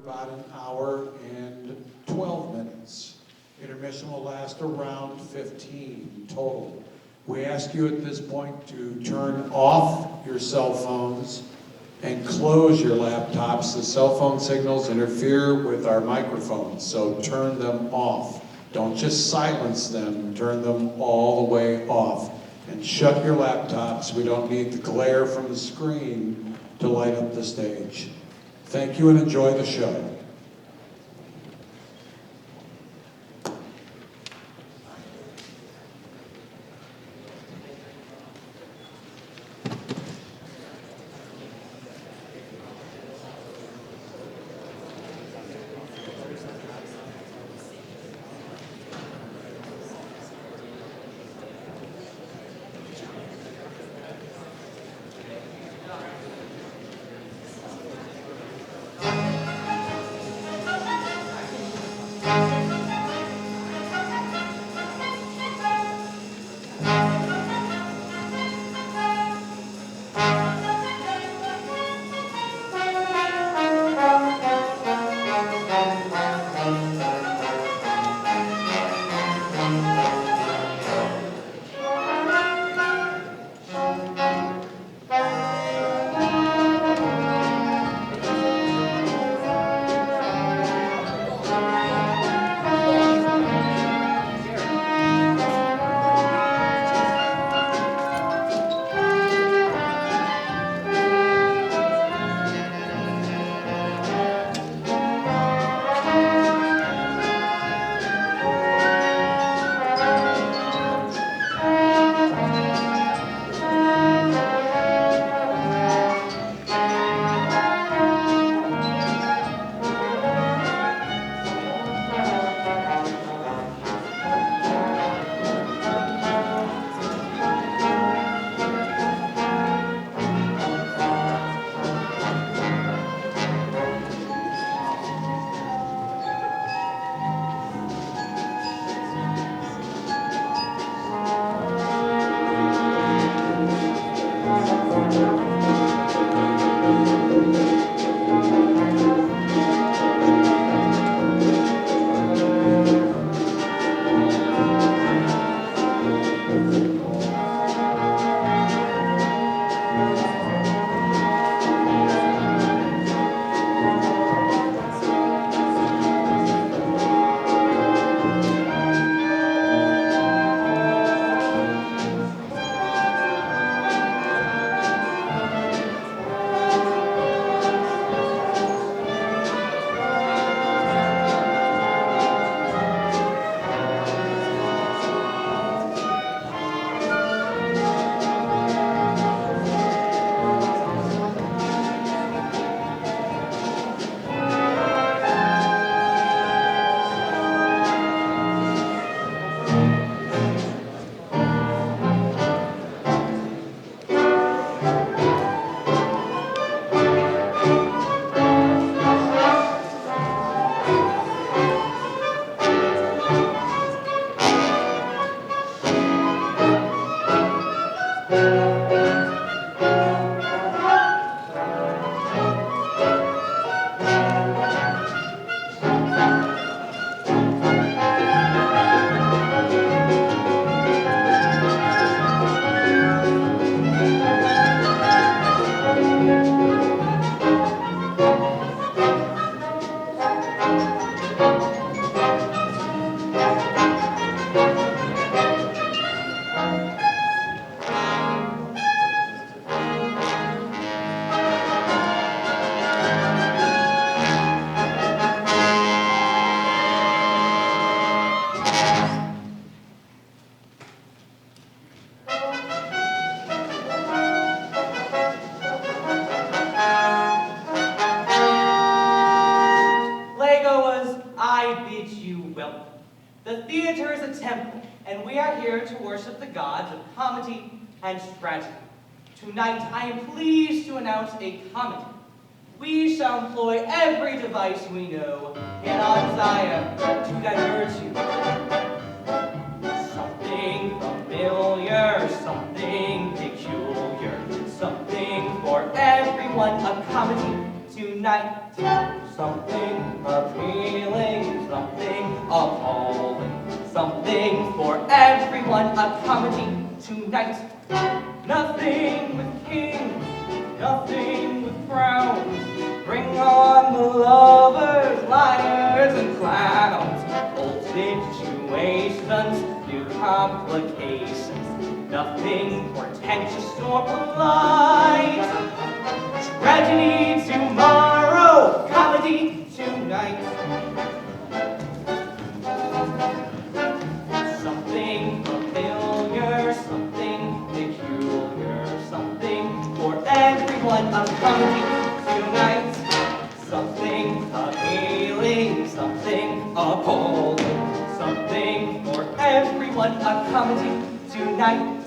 about an hour and 12 minutes. Intermission will last around 15 total. We ask you at this point to turn off your cell phones and close your laptops. The cell phone signals interfere with our microphones, so turn them off. Don't just silence them, turn them all the way off. And shut your laptops. We don't need the glare from the screen to light up the stage. Thank you and enjoy the show. The theater is a temple, and we are here to worship the gods of comedy and tragedy. Tonight, I am pleased to announce a comedy. We shall employ every device we know in our desire to divert you. Something familiar, something peculiar, something for everyone, a comedy tonight. Something a comedy tonight. Nothing with kings, nothing with crowns. Bring on the lovers, liars, and clowns. Old situations, new complications. Nothing portentous or polite. Tragedy tomorrow, comedy tonight. Something familiar, something peculiar, something for everyone, a comedy tonight. Something appealing, something appalling, something for everyone, a comedy tonight.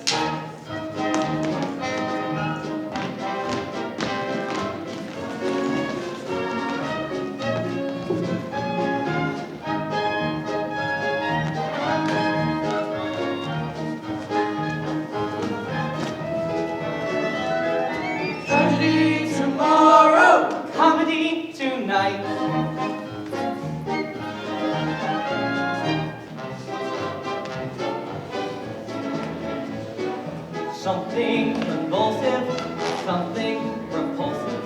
Tragedy tomorrow, comedy tonight. Something convulsive, something repulsive,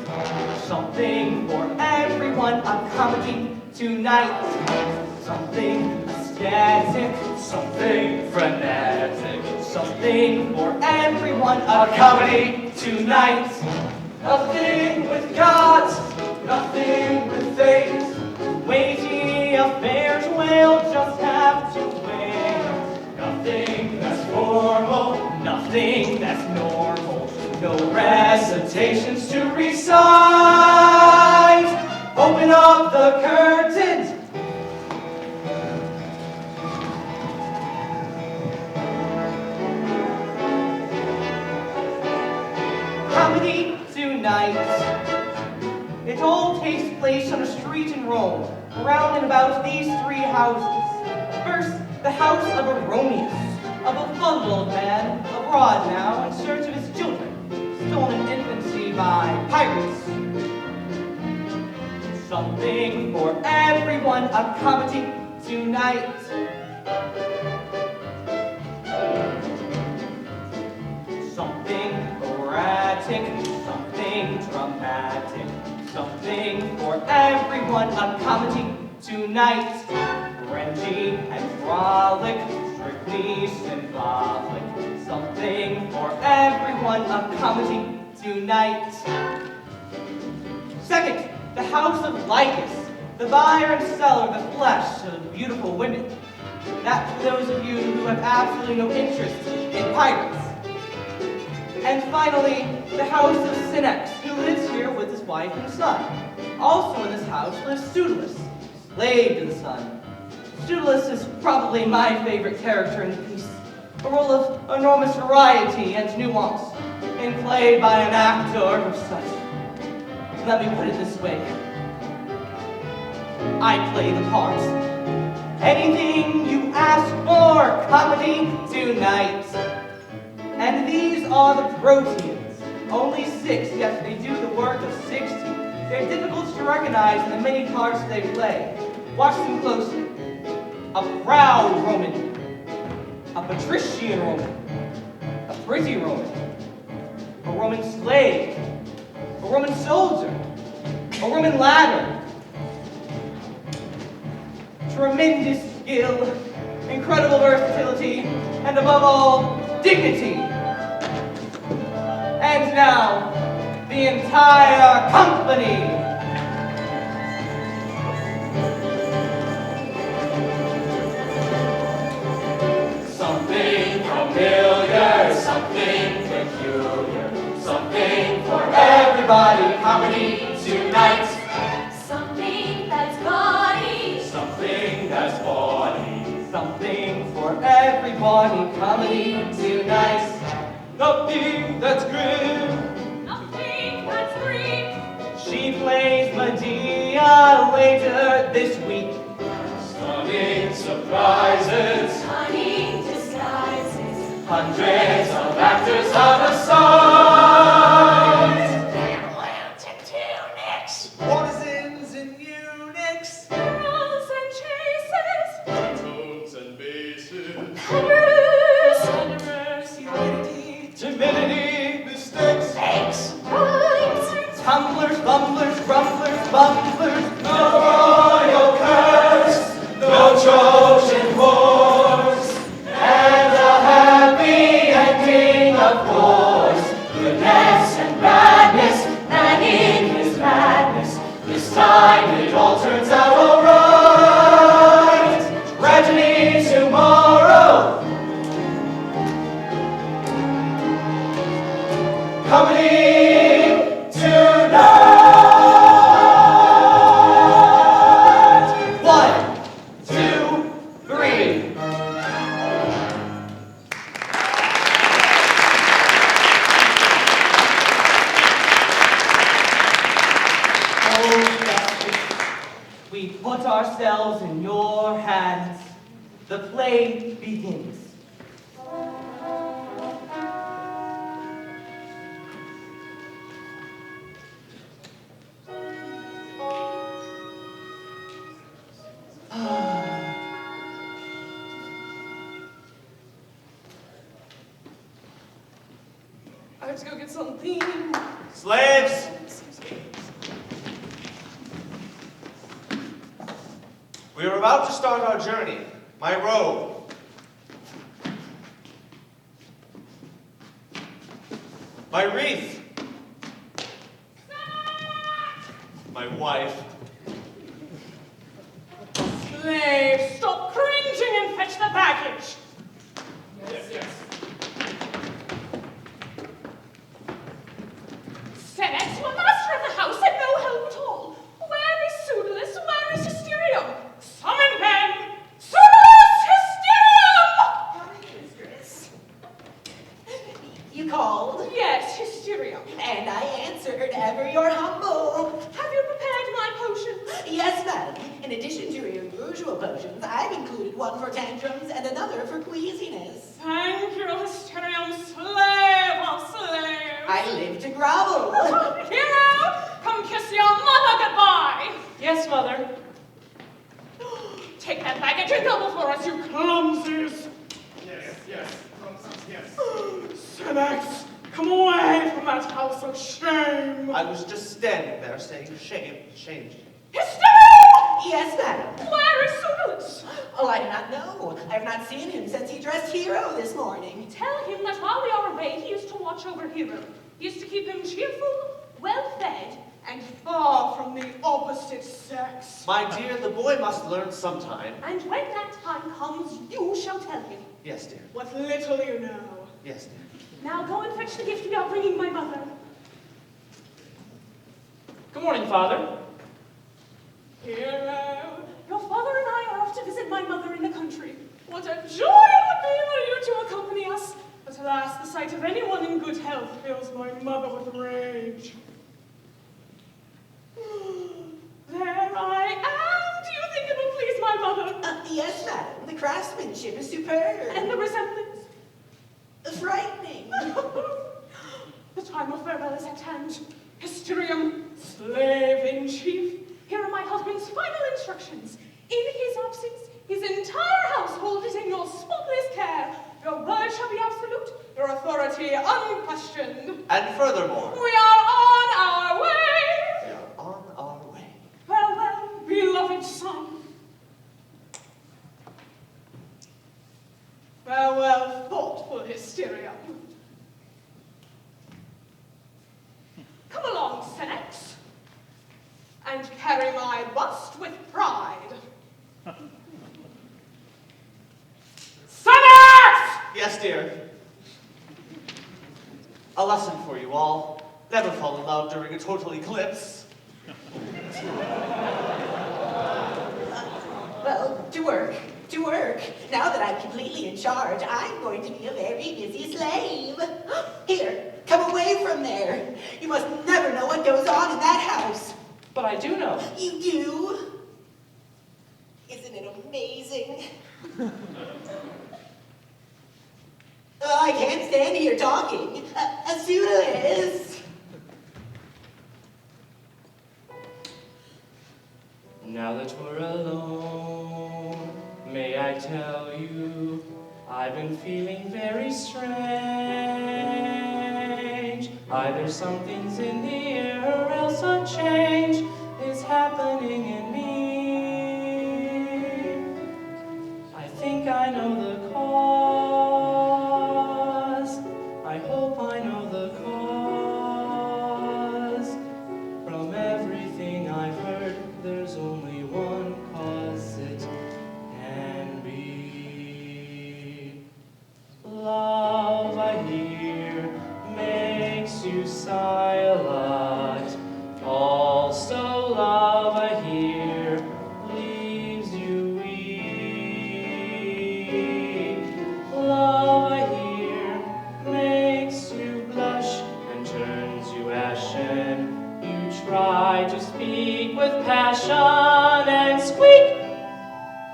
something for everyone, a comedy tonight. Something ecstatic, something frenetic, something for everyone, a comedy tonight. Nothing with gods, nothing with fate. Weighty affairs will just have to wait. Nothing that's formal, nothing that's normal. No recitations to recite. Open up the curtains. Comedy tonight. It all takes place on a street in Rome, around and about these three houses. First, the house of Erroneus, of a fun old man, abroad now in search of his children, stolen in infancy by pirates. Something for everyone, a comedy tonight. Something erratic, something dramatic, something for everyone, a comedy tonight. Rengy and frolic, strictly symbolic, something for everyone, a comedy tonight. Second, the house of Lycus, the buyer and seller of the flesh of beautiful women. That's for those of you who have absolutely no interest in pirates. And finally, the house of Synex, who lives here with his wife and son. Also in this house lives Pseudolus, slave to the sun. Pseudolus is probably my favorite character in the piece, a role of enormous variety and nuance, and played by an actor of such. Let me put it this way. I play the part. Anything you ask for, comedy tonight. And these are the proteins. Only 6, yes, they do the work of 60. They're difficult to recognize in the many parts they play. Watch them closely. A proud Roman, a patrician Roman, a pretty Roman, a Roman slave, a Roman soldier, a Roman ladder. Tremendous skill, incredible versatility, and above all, dignity. And now, the entire company. Something familiar, something peculiar, something for everybody, comedy tonight. Something that's body, Something that's body, Something for everybody, comedy tonight. Nothing that's grim. nothing that's free. She plays Medea later this week. stunning surprises, Cunning disguises, Hundreds of actors on a side. lamps and tunics, Courtesans and eunuchs, pearls and chases, tones and basses, pennies and coming tonight. 1, 2, 3. Oh, justice, we put ourselves in your hands. The play begins. I have to go get something. Slaves! We are about to start our journey. My robe. My wreath. My wife. Slave, stop cringing and fetch the baggage. Yes. Senex, you are master of the house and no help at all. Where is Pseudolus? Where is Hysterium? Summon men! Pseudolus, Hysterium! Coming, mistress. You called, Yes, Hysterium. and I answered, ever your humble. Have you prepared my potions? Yes, madam. In addition to your usual potions, I've included one for tantrums and another for queasiness. Thank you, Hysterium, slave of slaves. I live to grovel. Hero, come kiss your mother goodbye. Yes, Mother. Take that baggage and go before us, you clumsies. Yes. Senex, come away from that house of shame. I was just standing there saying shame. Hysterium! Yes, madam. Where is Pseudolus? Oh, I do not know. I have not seen him since he dressed Hero this morning. Tell him that while we are away, he used to watch over Hero. He used to keep him cheerful, well-fed, and far from the opposite sex. My dear, the boy must learn sometime. And when that time comes, you shall tell him Yes, dear. what little you know. Yes, dear. Now go and fetch the gift we are bringing my mother. Good morning, Father. Hero, your father and I are off to visit my mother in the country. What a joy it would be for you to accompany us. But alas, the sight of anyone in good health fills my mother with rage. There I am. Do you think it will please my mother? Yes, madam. The craftsmanship is superb. And the resemblance? Frightening. The time of farewell is at hand. Hysterium, slave in chief. Here are my husband's final instructions. In his absence, his entire household is in your spotless care. Your word shall be absolute, your authority unquestioned. And furthermore, We are on our way. we are on our way. Farewell, beloved son. Farewell, thoughtful Hysterium. Come along, Senex, and carry my bust with pride. Senex! Yes, dear. A lesson for you all. Never fall in love during a total eclipse. Well, to work. Now that I'm completely in charge, I'm going to be a very busy slave. Here, come away from there. You must never know what goes on in that house. But I do know. You do? Isn't it amazing? I can't stand here talking. Pseudolus. Now that we're alone, may I tell you, I've been feeling very strange. Either something's in the air or else a change is happening in me. I think I know the cause. I hope I know the cause. From everything I've heard, there's only one cause it can be. Love, I hear, makes you you silent. Also love I hear leaves you weak. Love I hear makes you blush and turns you ashen. You try to speak with passion and squeak.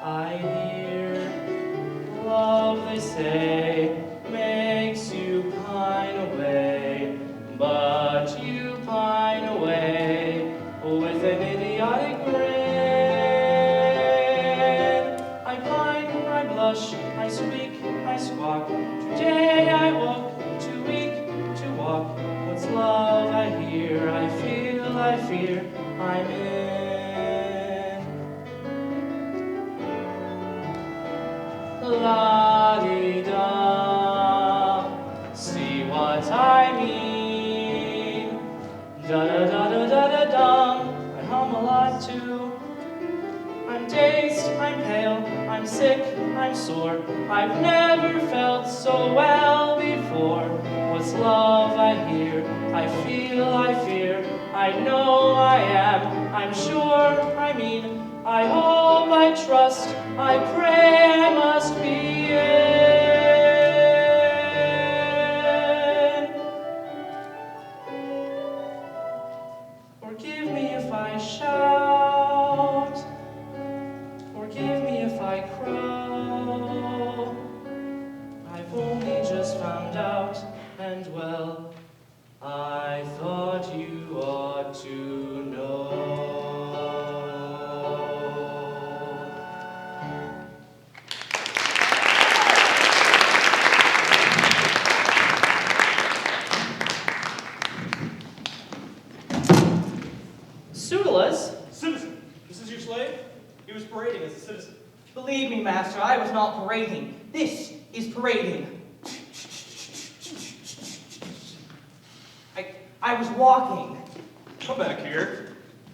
I hear love, they say, makes you pine away, but you pine away with an idiotic grin. I pine, I blush, I squeak, I squawk. Today I walk, too weak to walk. What's love I hear, I feel, I fear, I'm in. La-dee-da, see what I mean. Da-da-da-da-da-da-dum, I hum a lot too. I'm dazed, I'm pale, I'm sick, I'm sore. I've never felt so well before. What's love I hear, I feel, I fear, I know I am, I'm sure, I mean, I hope, I trust, I pray I must be in. Forgive me if I shout, forgive me if I crow. I've only just found out, and well, I thought you ought to know. Pseudolus? Citizen, this is your slave? He was parading as a citizen. Believe me, master, I was not parading. This is parading. I was walking. Come back here.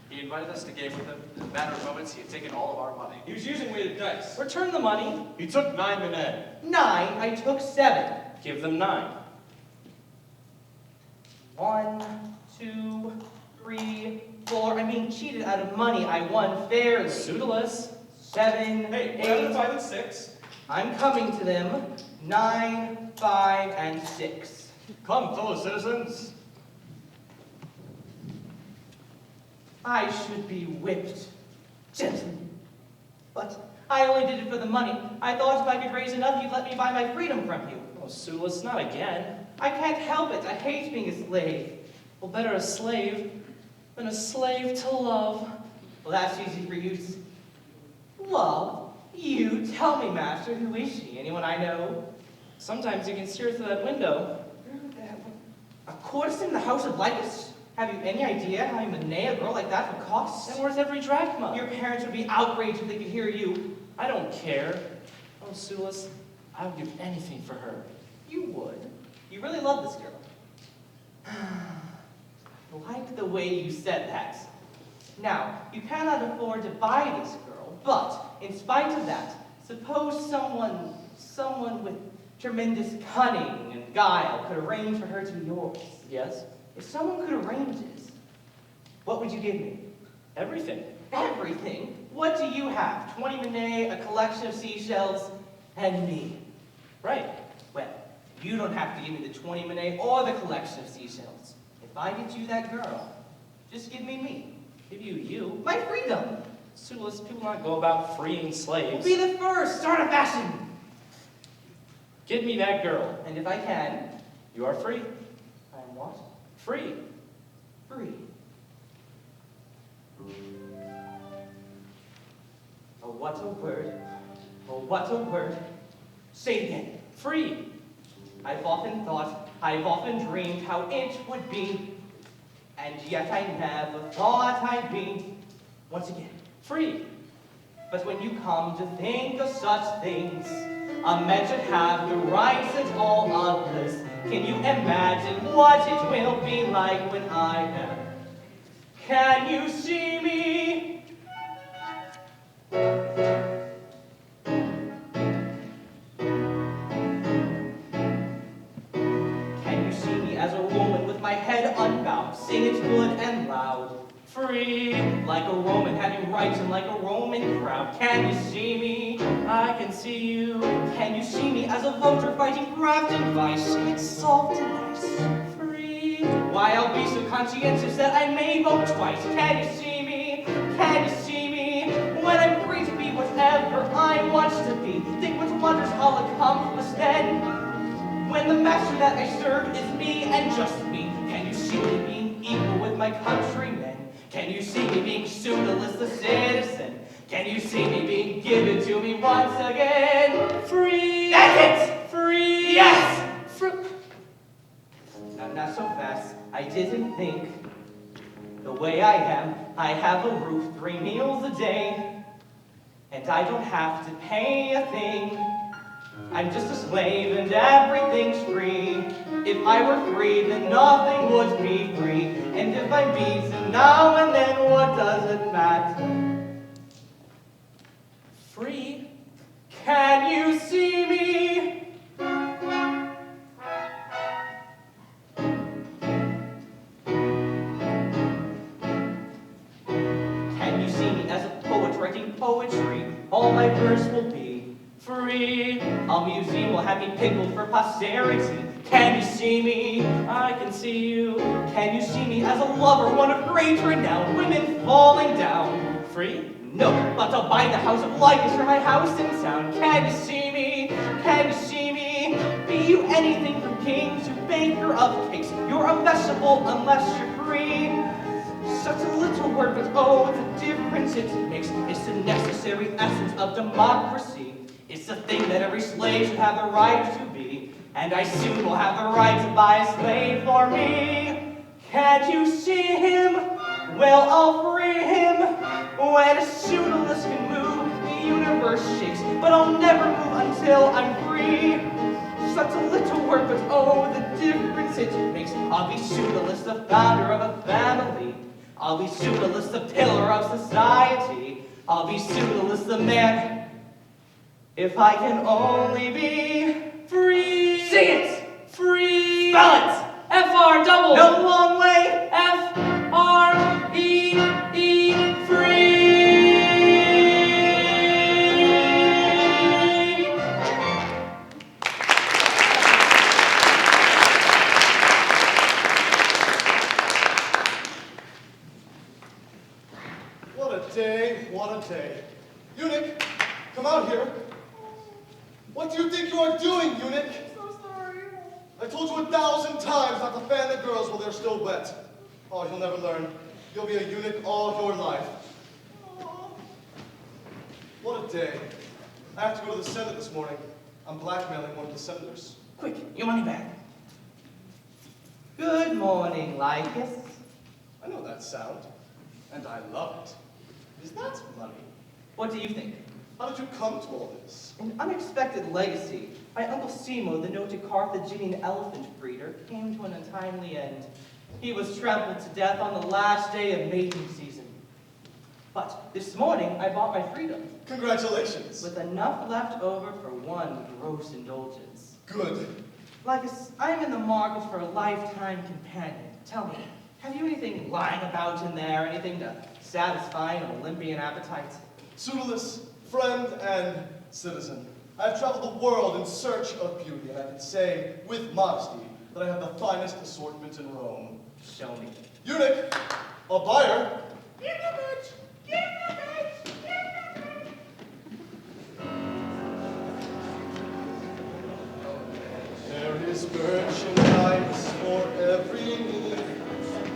He invited us to game with him. In a matter of moments, he had taken all of our money. He was using weighted dice. Return the money. He took 9 minutes. 9, I took 7. Give them 9. 1, 2, 3, 4. I'm being cheated out of money. I won fairly. Pseudolus? 7, Hey, 8. 1 out of 5 and 6. I'm coming to them. 9, 5, and 6. Come, fellow citizens. I should be whipped. Gentlemen. But I only did it for the money. I thought if I could raise enough, you'd let me buy my freedom from you. Oh, Pseudolus, not again. I can't help it. I hate being a slave. Well, better a slave than a slave to love. Well, that's easy for you to... Love? You? Tell me, master, who is she? Anyone I know? Sometimes you can steer through that window. A courtesan in the house of Lycus? Have you any idea how you money a girl like that for costs? It's worth every drachma. Your parents would be outraged if they could hear you. I don't care. Oh, Pseudolus, I would give anything for her. You would. You really love this girl. I like the way you said that. Now, you cannot afford to buy this girl, but in spite of that, suppose someone with tremendous cunning and guile could arrange for her to be yours. Yes? If someone could arrange it, what would you give me? Everything. Everything? What do you have? 20 minutes, a collection of seashells, and me. Right. Well, you don't have to give me the 20 minutes or the collection of seashells. If I get you that girl, just give me me. Give you. My freedom. Pseudolus, people not go about freeing slaves. Be the first. Start a fashion. Get me that girl. And if I can, You are free. I'm what? Free. Free. Oh, what a word. Oh, what a word. Say it again. Free. I've often thought, I've often dreamed how it would be, and yet I never thought I'd be, once again, Free. But when you come to think of such things, a man should have the rights that all others. Can you imagine what it will be like when I am? Can you see me? Can you see me as a woman with my head head unbowed, sing it good and loud. Free, Like a Roman having rights and like a Roman crowd. Can you see me? I can see you. Can you see me as a voter fighting graft and vice? It's soft and nice. Free, Why, I'll be so conscientious that I may vote twice. Can you see me? Can you see me? When I'm free to be whatever I want to be. Think what wonders I'll accomplish then. When the master that I serve is me and just me. Can you see me being equal with my countrymen? Can you see me being pseudoless a citizen? Can you see me being given to me once again? free, That's it! free, Yes! free. Not so fast. I didn't think. The way I am, I have a roof, 3 meals a day. And I don't have to pay a thing. I'm just a slave and everything's free. If I were free, then nothing would be free. And if I'm beaten now and then, what does it matter? Free, Can you see me? Can you see me as a poet writing poetry? All my verse will be free, a museum will have me pickled for posterity. Can you see me? I can see you. Can you see me as a lover, one of great renown, women falling down? Free, No, but to buy the house of likeness for my house in town. Can you see me? Can you see me? Be you anything from king to baker of cakes. You're a vegetable unless you're free. Such a little word, but oh, the difference it makes. It's the necessary essence of democracy. It's the thing that every slave should have the right to be. And I soon will have the right to buy a slave for me. Can't you see him? Well, I'll free him. When a pseudolus can move, the universe shakes. But I'll never move until I'm free. Such a little word, but oh, the difference it makes. I'll be pseudolus, the founder of a family. I'll be pseudolus, the pillar of society. I'll be pseudolus, the man. If I can only be free, sing it! free, Spell it! FR double, No long way! FREE, free. What a day, what a day. Eunuch, come out here. What do you think you are doing, eunuch? So sorry. I told you 1,000 times not to fan the girls while they're still wet. Oh, you'll never learn. You'll be a eunuch all your life. What a day. I have to go to the Senate this morning. I'm blackmailing one of the senators. Quick, your money back. Good morning, Lycus. I know that sound, and I love it. Is that money? What do you think? How did you come to all this? An unexpected legacy. My Uncle Simo, the noted Carthaginian elephant breeder, came to an untimely end. He was trampled to death on the last day of mating season. But this morning, I bought my freedom, Congratulations. with enough left over for one gross indulgence. Good. Lycus, I'm in the market for a lifetime companion. Tell me, have you anything lying about in there? Anything to satisfy an Olympian appetite? Pseudolus, friend and citizen. I have traveled the world in search of beauty, and I can say, with modesty, that I have the finest assortment in Rome. Show me. Eunuch, a buyer. Give me bitch! Give me bitch! Give me bitch! There is merchandise for every need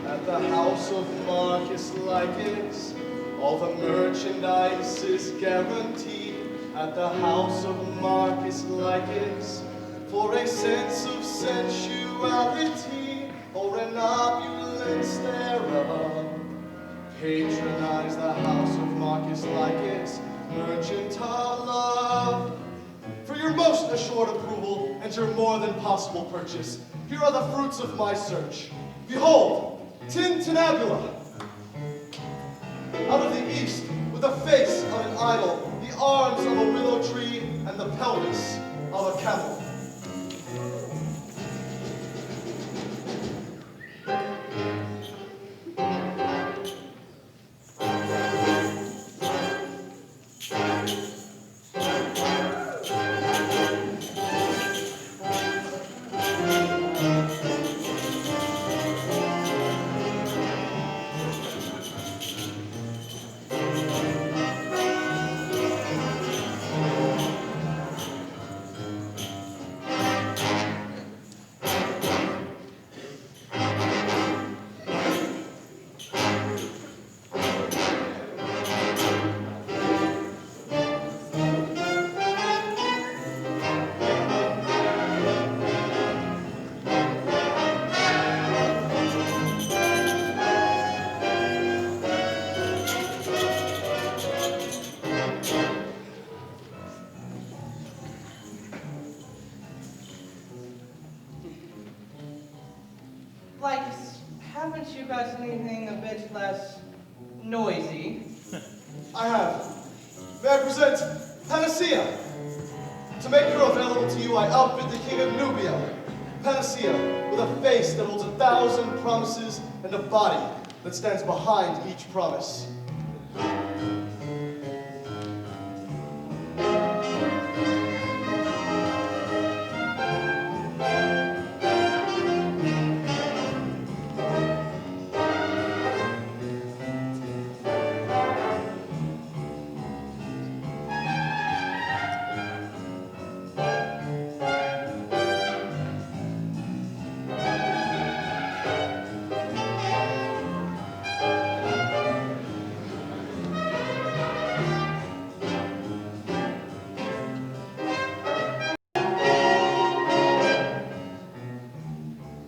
at the house of Marcus Lycus. All the merchandise is guaranteed at the house of Marcus Lycus. For a sense of sensuality or an opulence thereof, patronize the house of Marcus Lycus, mercantile love. For your most assured approval and your more than possible purchase, here are the fruits of my search. Behold, tintinnabula. Out of the east, with the face of an idol, the arms of a willow tree, and the pelvis of a camel. Like, haven't you got anything a bit less noisy? I have. May I present Panacea? To make her available to you, I outbid the king of Nubia. Panacea, with a face that holds 1,000 promises and a body that stands behind each promise.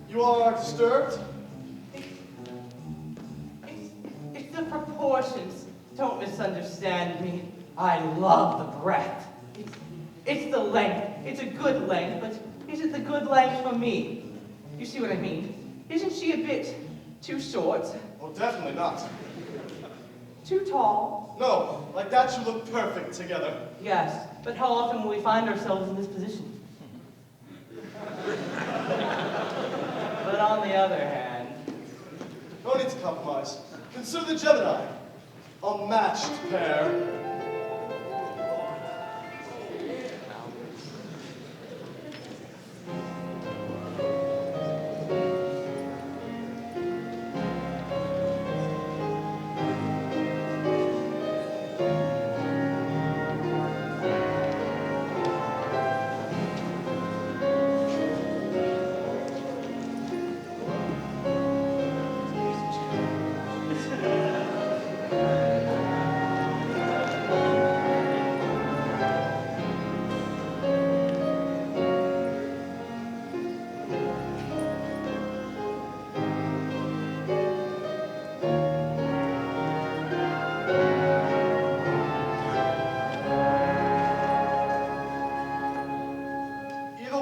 You are disturbed? It's the proportions. Don't misunderstand me. I love the breadth. It's the length. It's a good length, but is it the good length for me? You see what I mean? Isn't she a bit too short? Well, definitely not. Too tall? No, like that you look perfect together. Yes, but how often will we find ourselves in this position? But on the other hand, No need to compromise. Consider the Gemini. A matched pair.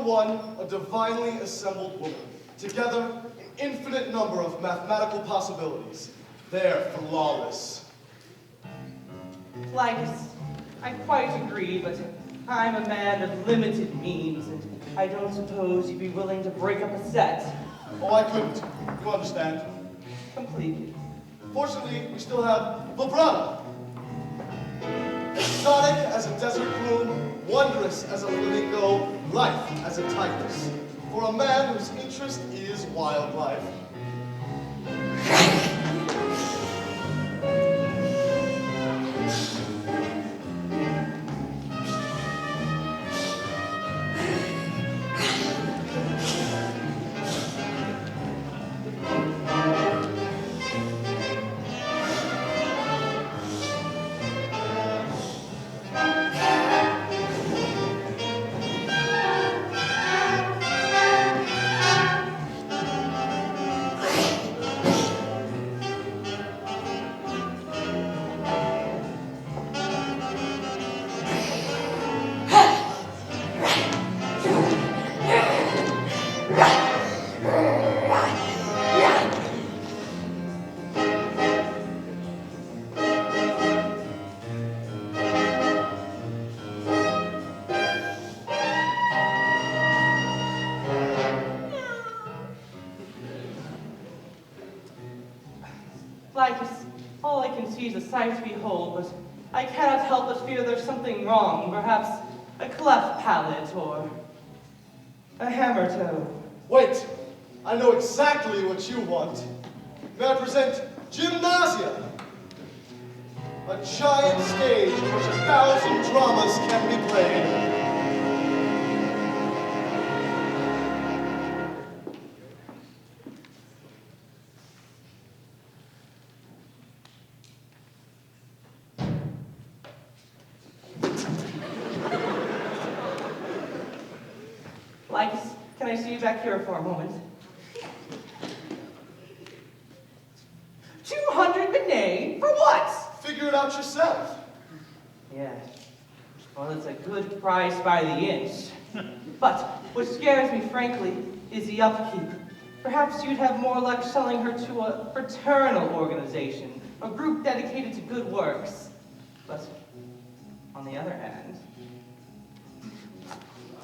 One, a divinely assembled woman. Together, an infinite number of mathematical possibilities. They're flawless. like, I quite agree, but I'm a man of limited means, and I don't suppose you'd be willing to break up a set. Oh, I couldn't. You understand. Completely. Fortunately, we still have Vibrata. Exotic as a desert bloom, wondrous as a flamingo, life as a tigress. For a man whose interest is wildlife. All I can see is a sight to behold, but I cannot help but fear there's something wrong, perhaps a cleft palate or a hammer toe. Wait, I know exactly what you want. May I present Gymnasia? A giant stage in which 1,000 dramas can be played. Lycus, can I see you back here for a moment? 200 benet? For what? Figure it out yourself. Yes. Well, it's a good price by the inch. But what scares me, frankly, is the upkeep. Perhaps you'd have more luck selling her to a fraternal organization, a group dedicated to good works. But on the other hand...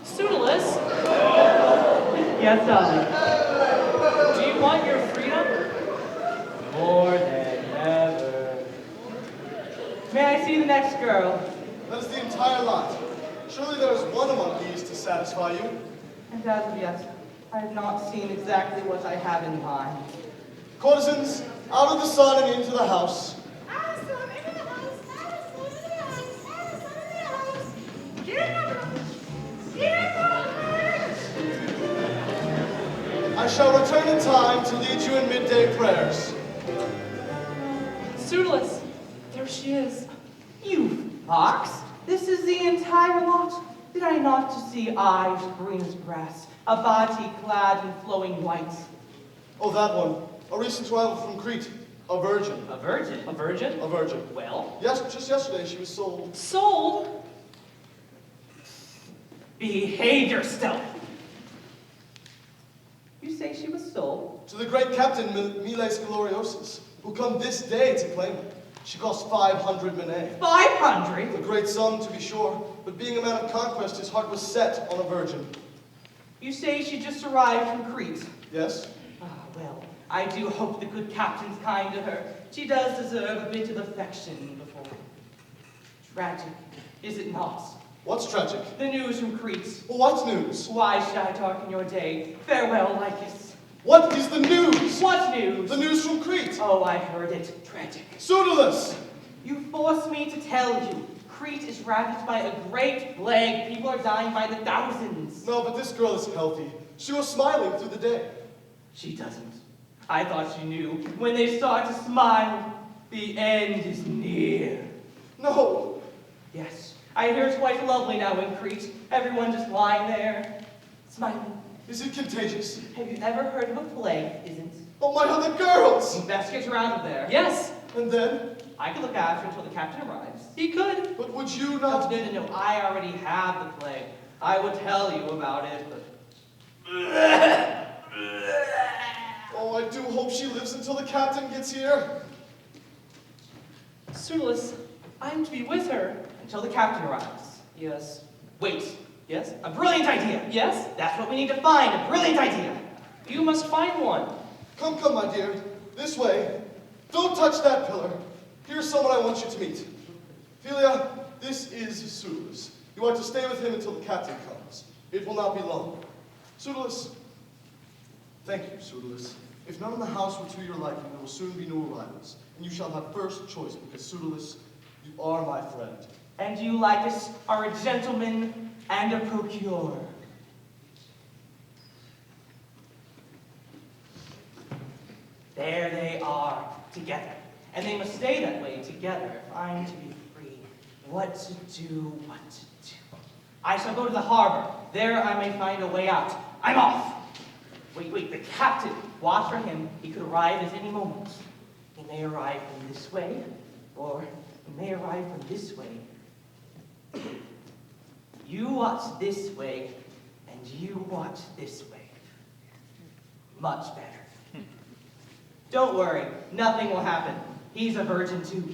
Pseudolus, Yes, darling. do you want your freedom? More than ever. May I see the next girl? That is the entire lot. Surely there is one among these to satisfy you. And as of yet, I have not seen exactly what I have in mind. Courtesans, out of the sun and into the house. I shall return in time to lead you in midday prayers. Pseudolus, there she is. You fox! This is the entire lot. Did I not to see eyes green as grass, a body clad in flowing white? Oh, that one. A recent arrival from Crete. A virgin. A virgin? A virgin? A virgin. Well, Yes, just yesterday she was sold. Sold? behave yourself. You say she was sold? To the great captain Miles Gloriosus, who come this day to claim her. She cost 500 minae. 500? A great sum, to be sure, but being a man of conquest, his heart was set on a virgin. You say she just arrived from Crete? Yes? Ah, well, I do hope the good captain's kind to her. She does deserve a bit of affection before. Tragic, is it not? What's tragic? The news from Crete. What news? Why should I darken your day? Farewell, Lycus. What is the news? What news? The news from Crete. Oh, I heard it. Tragic. Pseudolus! You force me to tell you. Crete is ravaged by a great plague. People are dying by the thousands. No, but this girl is healthy. She was smiling through the day. She doesn't. I thought she knew. When they start to smile, the end is near. No. Yes, I hear it's quite lovely now in Crete. Everyone just lying there, smiling. Is it contagious? Have you ever heard of a plague? Isn't? Oh, my other girls! You best get her out of there. Yes, And then? I can look after until the captain arrives. he could. But would you No, not? no. I already have the plague. I would tell you about it, but... Oh, I do hope she lives until the captain gets here. Pseudolus, I'm to be with her. Until the captain arrives. Yes. Wait, Yes? a brilliant idea. Yes? That's what we need to find, a brilliant idea. You must find one. Come, my dear. This way. Don't touch that pillar. Here's someone I want you to meet. Philia, this is Pseudolus. You are to stay with him until the captain comes. It will not be long. Pseudolus. Thank you, Pseudolus. If none in the house were to your liking, there will soon be new arrivals, and you shall have first choice, because Pseudolus, you are my friend. And you, Lycus, are a gentleman and a procurer. There they are, together. And they must stay that way together if I'm to be free. What to do. I shall go to the harbor. There I may find a way out. I'm off. Wait, the captain. Watch for him. He could arrive at any moment. He may arrive from this way, or he may arrive from this way. You watch this way, and you watch this way. Much better. Don't worry, nothing will happen. He's a virgin too.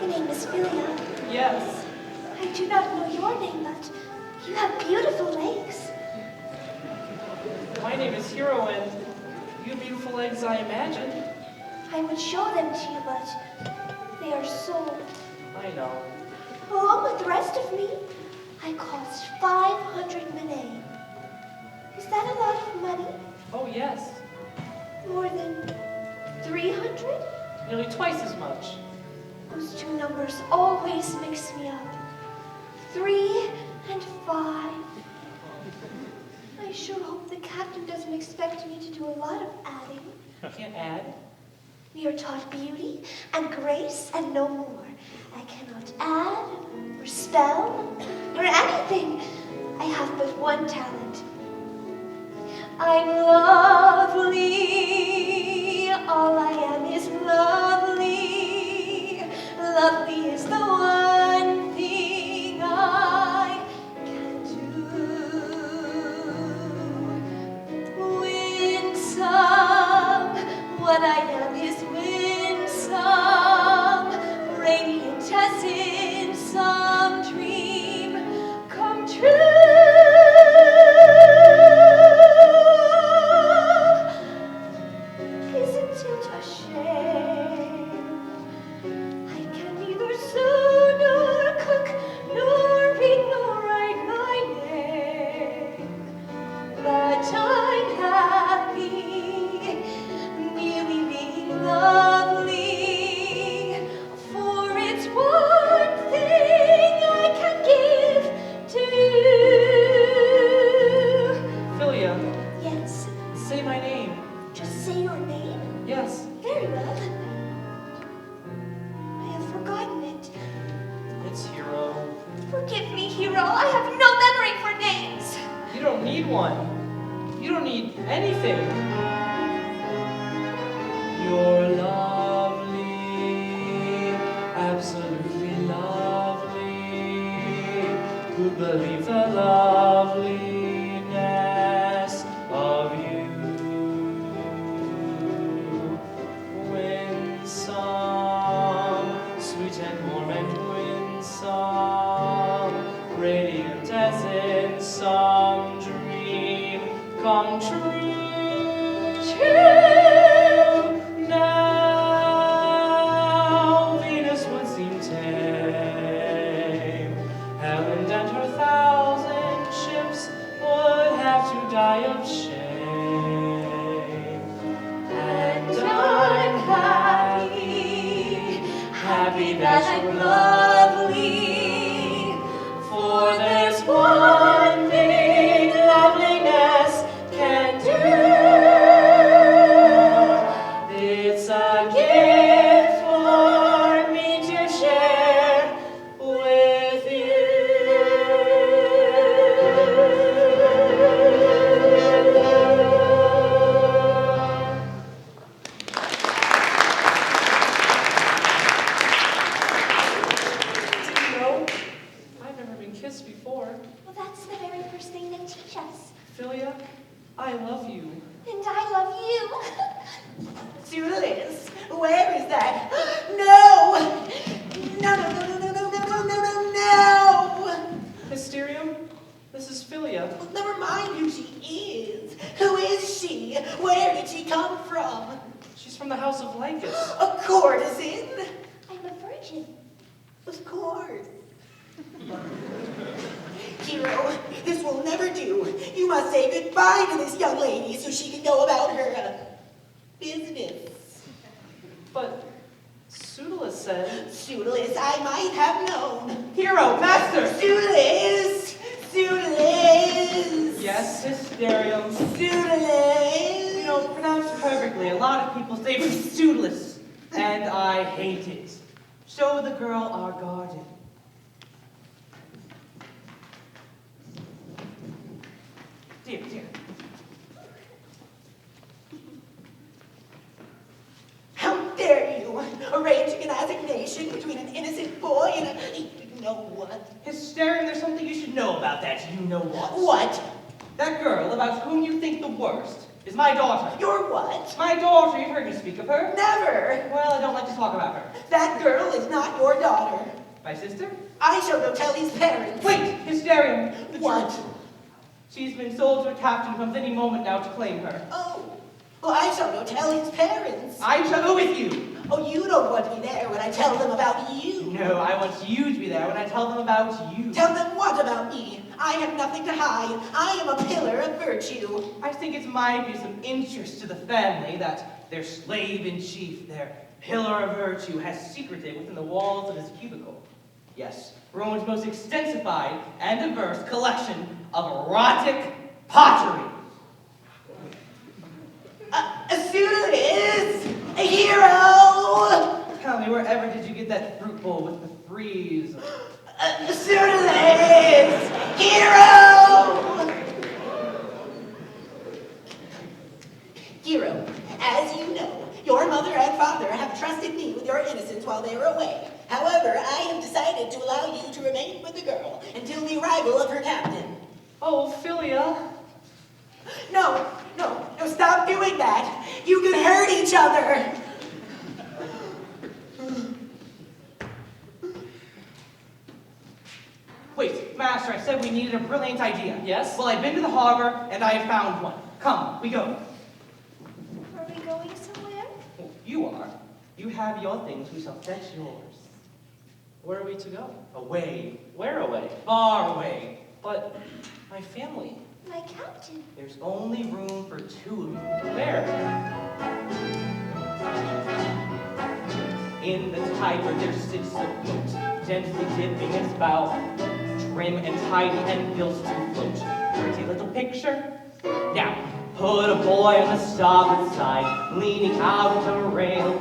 Your name is Philia. Yes. I do not know your name, but you have beautiful legs. My name is Hero, and you have beautiful legs, I imagine. I would show them to you, but they are sold. I know. Along with the rest of me, I cost 500 minae. Is that a lot of money? Oh, yes. More than 300? Nearly twice as much. Those two numbers always mix me up. 3 and 5. I sure hope the captain doesn't expect me to do a lot of adding. Can't add. We are taught beauty and grace and no more. I cannot add or spell or anything. I have but one talent. I'm lovely. All I am is lovely. Lovely is the one thing I can do. anyone. You don't need anything. You're lovely, absolutely lovely. Who'd believe the loveliness of you? Winsome, sweet and warm and winsome, radiant as in some dream come true. Now Venus would seem tame, Helen and her 1,000 ships would have to die of shame. And I'm happy, happy that you're lovely, for there's one thing loveliness can do. It's a gift for me to share with you. You know, I've never been kissed before. Well, that's the very first thing they teach us. Philia, I love you. And I love you. Toodles, where is that? No! No, no, no, no, no, no, no, no, no, no! Hysterium, this is Philia. Well, never mind who she is. Who is she? Where did she come from? She's from the House of Lycus. A courtesan? I'm a virgin. Of course. Hero, this will never do. You must say goodbye to this young lady so she can go about her business. But Pseudolus said... Pseudolus, I might have known. Hero, master! Pseudolus! Pseudolus! Yes, Hysterium. Pseudolus! You know, pronounced perfectly. A lot of people say pseudolus, and I hate it. Show the girl our garden. Dear, dear. How dare you arranging an assignation between an innocent boy and a you-know-what? Hysterium, there's something you should know about that you-know-what. What? That girl, about whom you think the worst, is my daughter. Your what? My daughter, you've heard me speak of her. Never! Well, I don't like to talk about her. That girl is not your daughter. My sister? I shall go tell these parents. Wait, Hysterium. The What? truth. She's been sold to a captain who comes any moment now to claim her. Oh, well, I shall go tell his parents. I shall go with you. Oh, you don't want me there when I tell them about you. No, I want you to be there when I tell them about you. Tell them what about me? I have nothing to hide. I am a pillar of virtue. I think it might be some interest to the family that their slave-in-chief, their pillar of virtue, has secreted within the walls of his cubicle. Yes, Rome's most extensified and diverse collection of erotic pottery. Pseudolus, a hero. Tell me, wherever did you get that fruit bowl with the frieze? Pseudolus, hero. Hero, as you know, your mother and father have trusted me with your innocence while they were away. However, I have decided to allow you to remain with the girl until the arrival of her captain. Oh, Philia. No, stop doing that. You can hurt each other. Wait, Master, I said we needed a brilliant idea. Yes? Well, I've been to the harbor, and I have found one. Come, we go. Are we going somewhere? Well, you are. You have your things, we shall fetch yours. Where are we to go? Away. Where away? Far away. But my family. My captain. There's only room for 2 of you. Where? In the Tiber there sits a boat, gently dipping its bow, trim and tidy and built to float. Pretty little picture. Now, put a boy on the starboard side, leaning out the rail.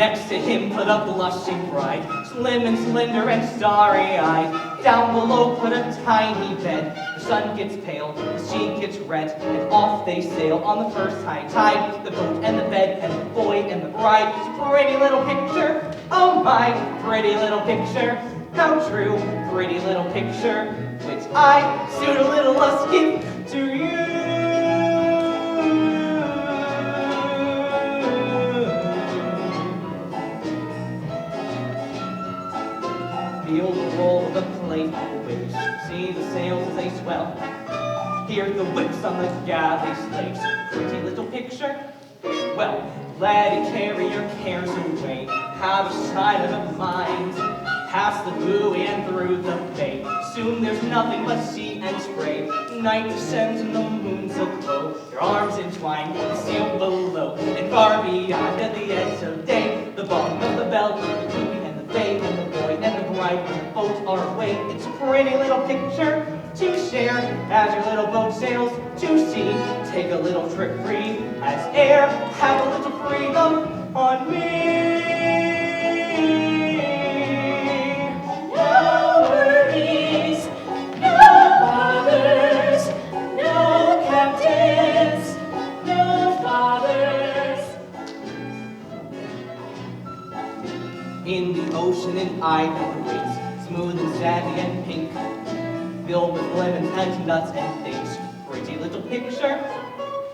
Next to him put a blushing bride, slim and slender and starry-eyed. Down below put a tiny bed. The sun gets pale, the sea gets red, and off they sail on the first high tide. The boat and the bed and the boy and the bride. Pretty little picture, oh my, pretty little picture. How true, pretty little picture, which I soon a little lust give to you. Feel the roll of the playful waves, see the sails as they swell, hear the whips on the galley slaves. Pretty little picture, well, let it carry your cares away. Have a sight of the mind, past the buoy and through the bay. Soon there's nothing but sea and spray. Night descends and the moon's aglow. Your arms entwined with the seal below, and far beyond at the edge of day, the bong of the bell, the buoy and the bay, and the boy and the bride and the boat are away. It's a pretty little picture to share as your little boat sails to sea. Take a little trip free as air, have a little freedom on me. No worries, no bothers, no captains, no fathers. In the ocean an island waits, smooth and sandy and pink, filled with lemons and nuts and things. Pretty little picture.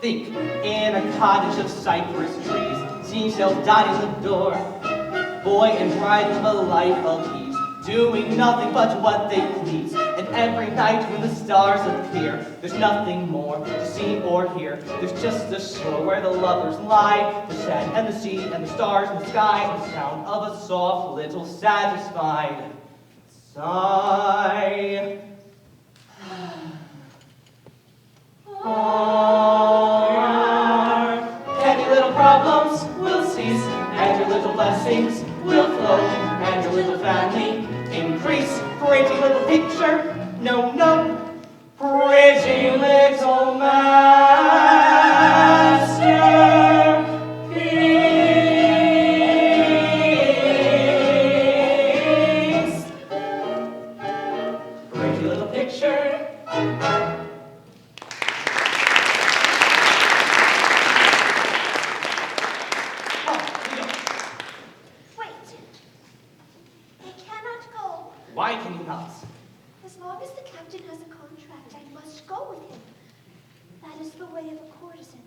Think, in a cottage of cypress trees, seashells dotting the door. Boy and bride live a life of ease, doing nothing but what they please. And every night when the stars appear, there's nothing more to see or hear. There's just the shore where the lovers lie, the sand and the sea and the stars and the sky, and the sound of a soft little satisfied sigh. All your petty little problems will cease, and your little blessings will flow, and your little family increase. Pretty little picture, no, no, pretty little masterpiece. Pretty little picture. Why can you not? As long as the captain has a contract, I must go with him. That is the way of a courtesan.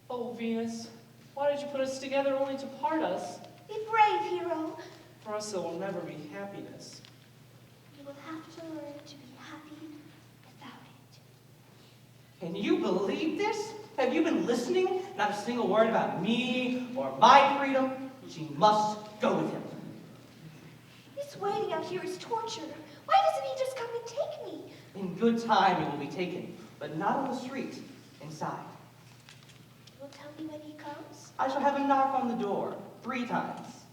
Oh, Venus, why did you put us together only to part us? Be brave, hero. For us there will never be happiness. You will have to learn to be happy without it. Can you believe this? Have you been listening? Not a single word about me or my freedom. She must go with him. This waiting out here is torture. Why doesn't he just come and take me? In good time it will be taken, but not on the street, inside. You will tell me when he comes? I shall have him knock on the door 3 times.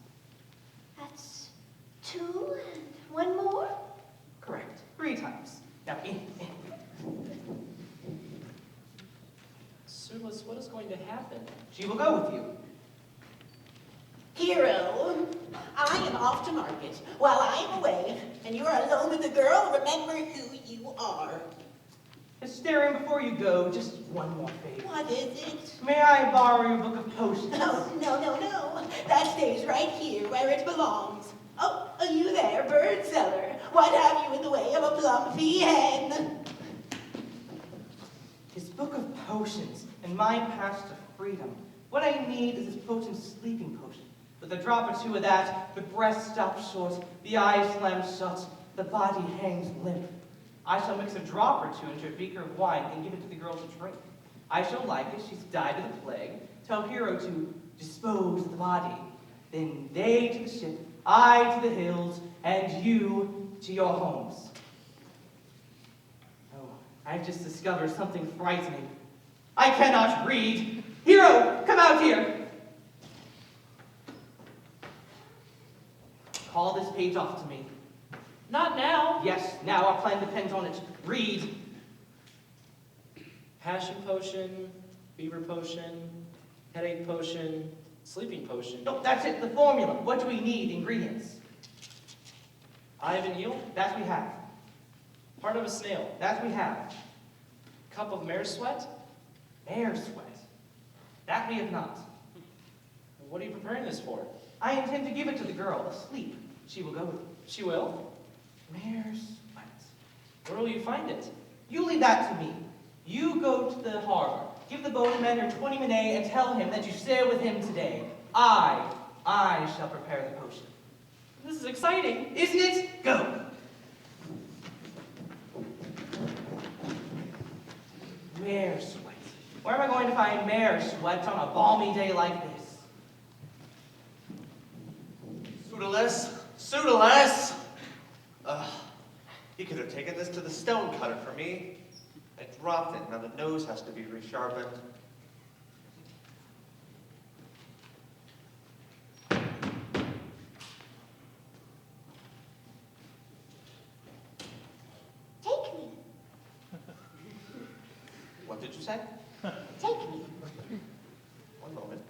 That's 2 and 1 more? Correct, 3 times. Now in. Sulas, what is going to happen? She will go with you. Hero, I am off to market. While I am away, and you are alone with the girl, remember who you are. Just staring before you go, just one more favor. What is it? May I borrow your book of potions? Oh, no, no, no. That stays right here where it belongs. Oh, are you there, bird seller? What have you in the way of a plumpy hen? His book of potions and my path to freedom. What I need is this potent sleeping potion. With a drop or 2 of that, the breath stops short, the eyes slam shut, the body hangs limp. I shall mix a drop or 2 into a beaker of wine and give it to the girl to drink. I shall like it, she's died of the plague. Tell Hero to dispose of the body. Then they to the ship, I to the hills, and you to your homes. Oh, I've just discovered something frightening. I cannot read. Hero, come out here. Call this page off to me. Not now. Yes, now our plan depends on it. Read. Passion potion, fever potion, headache potion, Sleeping potion. No, that's it, the formula. What do we need? Ingredients. Eye of an eel. That we have. Heart of a snail. That we have. Cup of mare's sweat. Mare's sweat. That we have not. What are you preparing this for? I intend to give it to the girl asleep. She will go with you. She will. Mare's sweat. Where will you find it? You leave that to me. You go to the harbor. Give the boatman your 20 minutes and tell him that you sail with him today. I shall prepare the potion. This is exciting. Isn't it? Go. Mare sweat. Where am I going to find mare sweat on a balmy day like this? Pseudolus! You could have taken this to the stone cutter for me. I dropped it, now the nose has to be resharpened. Take me. What did you say? Take me. One moment.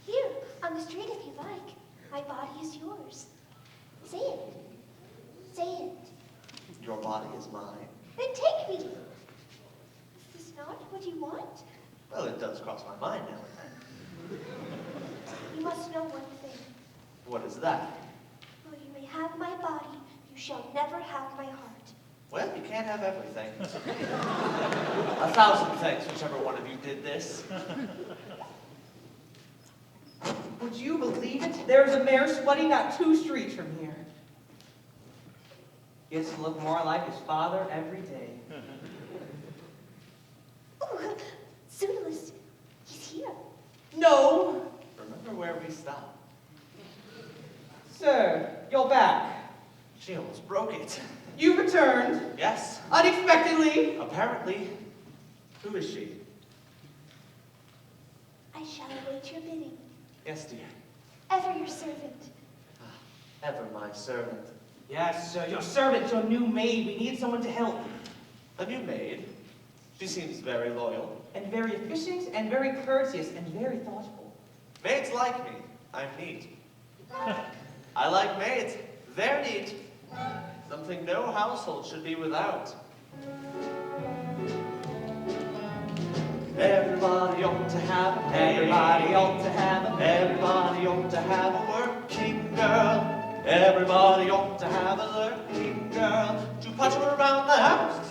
Here, on the street if you like. My body is yours. Say it. Say it. Your body is mine. Then take me. Is this not what you want? Well, it does cross my mind now and You must know one thing. then. What is that? Though you may have my body, you shall never have my heart. Well, you can't have everything. 1,000 thanks, whichever one of you did this. Would you believe it? There's a mare sweating not 2 streets from here. Gets to look more like his father every day. Oh, Pseudolus, he's here. No! Remember where we stopped? Sir, you're back. She almost broke it. You returned. Yes, Unexpectedly. apparently. Who is she? I shall await your bidding. Yes, dear. Ever your servant. Ever my servant. Yes, sir. Your servant, your new maid. We need someone to help. A new maid. She seems very loyal. And very efficient, and very courteous, and very thoughtful. Maids like me. I'm neat. I like maids. They're neat. Something no household should be without. Everybody ought to have a maid. Everybody ought to have a maid. Everybody ought to have a working girl. Everybody ought to have a lurking girl to putter around the house.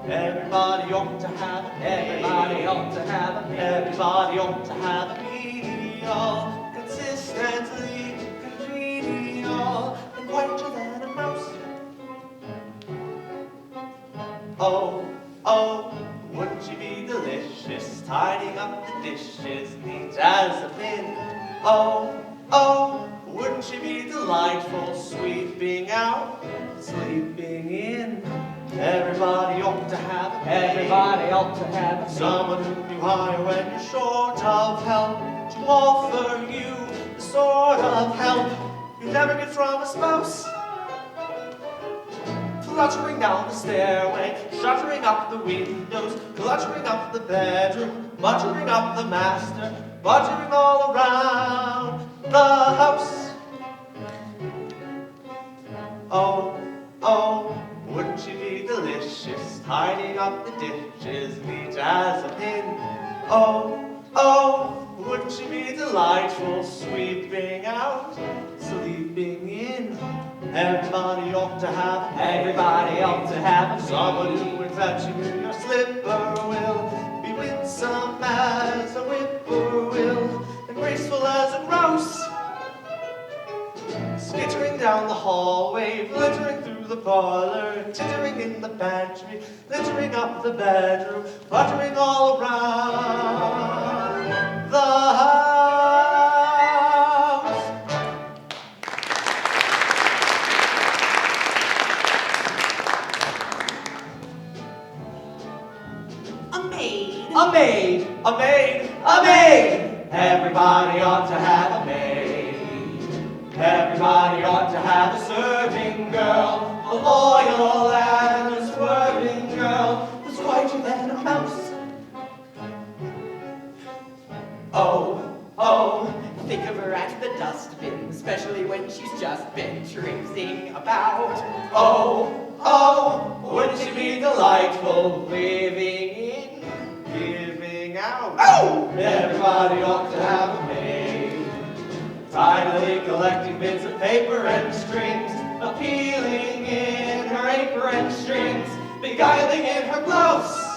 Everybody ought to have a maid. Everybody ought to have a maid. Everybody ought to have a menial, consistently congenial, and whiter than a mouse. Oh, oh, wouldn't she be delicious, tidying up the dishes, neat as a pin? Oh, oh, wouldn't she be delightful, sweeping out, sleeping in? Everybody ought to have a maid. Everybody ought to have a maid. Someone whom you hire when you're short of help, to offer you the sort of help you never get from a spouse. Fluttering down the stairway, shuttering up the windows, cluttering up the bedroom, muttering up the master, buttering all around the house. Oh, oh, wouldn't she be delicious, tidying up the dishes, neat as a pin? Oh, oh, wouldn't she be delightful, sweeping out, sleeping in? Everybody ought to have a maid. Everybody ought to have a maid. Someone who would fetch you your slipper will be winsome as a whippoorwill and graceful as a grouse. Skittering down the hallway, glittering through the parlor, tittering in the pantry, littering up the bedroom, fluttering all around the house. A maid. A maid. A maid, A maid. everybody ought to have a maid. Everybody ought to have a serving swearing girl, a loyal and a swerving girl, who's quieter than a mouse. Oh, oh, think of her at the dustbin, especially when she's just been traipsing about. Oh, oh, wouldn't she be delightful, living in, giving out? Oh! Everybody ought to have a maid, tidily collecting bits of paper and strings, appealing in her apron strings, beguiling in her blouse.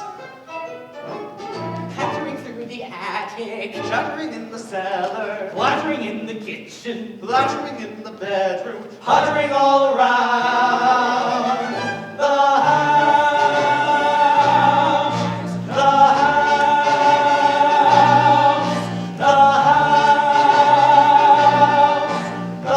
Pattering through the attic, Shuddering in the cellar, Flattering in the kitchen, flattering in the bedroom, puttering all around the house, the house, the house, the house.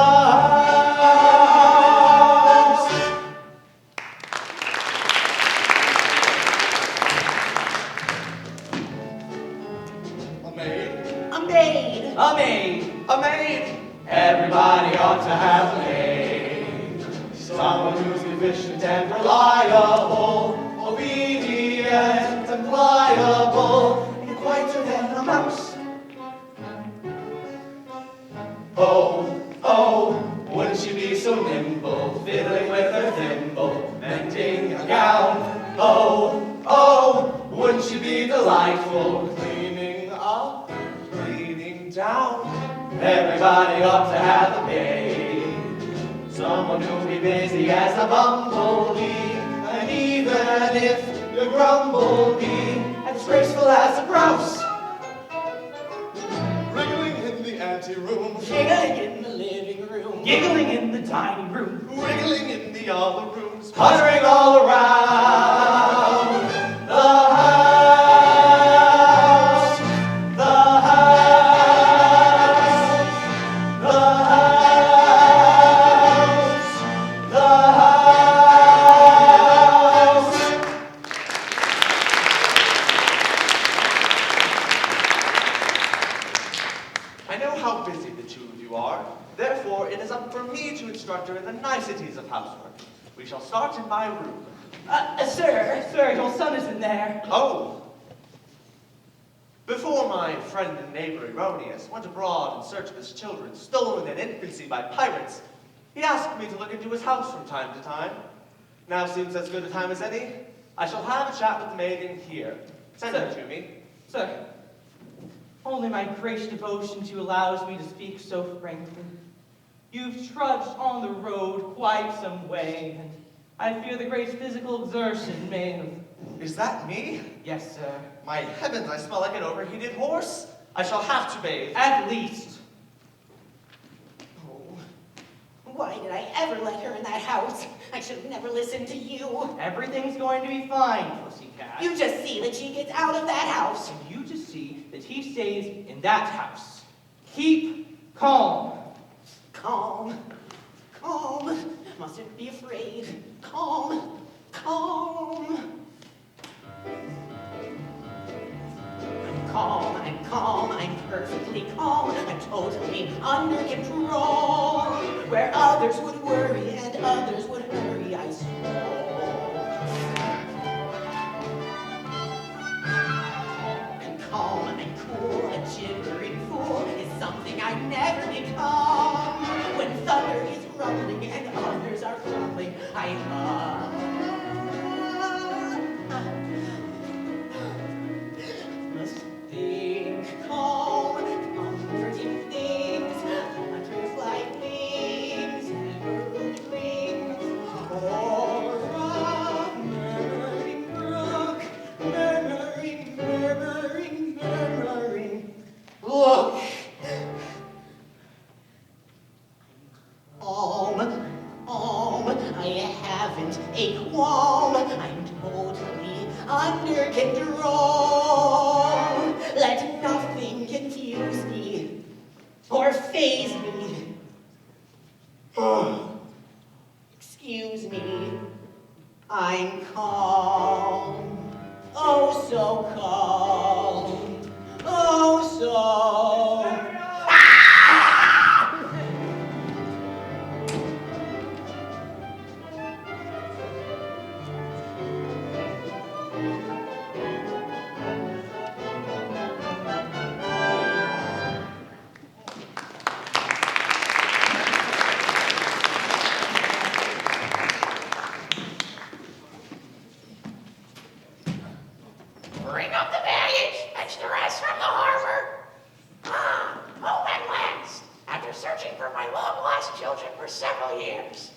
A maid. a maid. a maid. A maid! Everybody ought to have a maid. Someone who's efficient and reliable, obedient and pliable, and quieter than a mouse. Oh, oh, wouldn't she be so nimble, fiddling with her thimble, mending a gown? Oh, oh, wouldn't she be delightful, cleaning up, cleaning down? Everybody ought to have a maid, someone who'll be busy as a bumblebee, and even if you grumble, be as graceful as a grouse. Wriggling in the anteroom, Jiggling in the living room, Giggling in the dining room, wriggling in the other rooms, puttering all around the house, the house, the house, the house. I know how busy the two of you are. Therefore, it is up for me to instruct her in the niceties of housework. We shall start in my room. Sir. Sir, your son is in there. Oh! Before my friend and neighbor Erroneous went abroad in search of his children stolen in infancy by pirates, he asked me to look into his house from time to time. Now seems as good a time as any. I shall have a chat with the maid in here. Send her to me. Sir, only my gracious devotion to you allows me to speak so frankly. You've trudged on the road quite some way, and I fear the great physical exertion may have... Is that me? Yes, sir. My heavens, I smell like an overheated horse. I shall have to bathe. At least. Oh. Why did I ever let her in that house? I should have never listened to you. Everything's going to be fine, pussycat. You just see that she gets out of that house. And you just see that he stays in that house. Keep calm. Calm. Calm. Mustn't be afraid. Calm. Calm. I'm calm, I'm perfectly calm, I'm totally under control. Where others would worry and others would hurry, I stroll. I'm calm, I'm cool, a gibbering fool is something I never become. When thunder is rumbling and others are crumbling, I hum. Think calm, comforting things, butterfly wings, emerald wings, or a murmuring brook, murmuring. Look! I haven't a qualm, I'm totally under control. Let nothing confuse me or faze me. Excuse me, I'm calm. Oh, so calm. Oh, so. searching for my long-lost children for several years.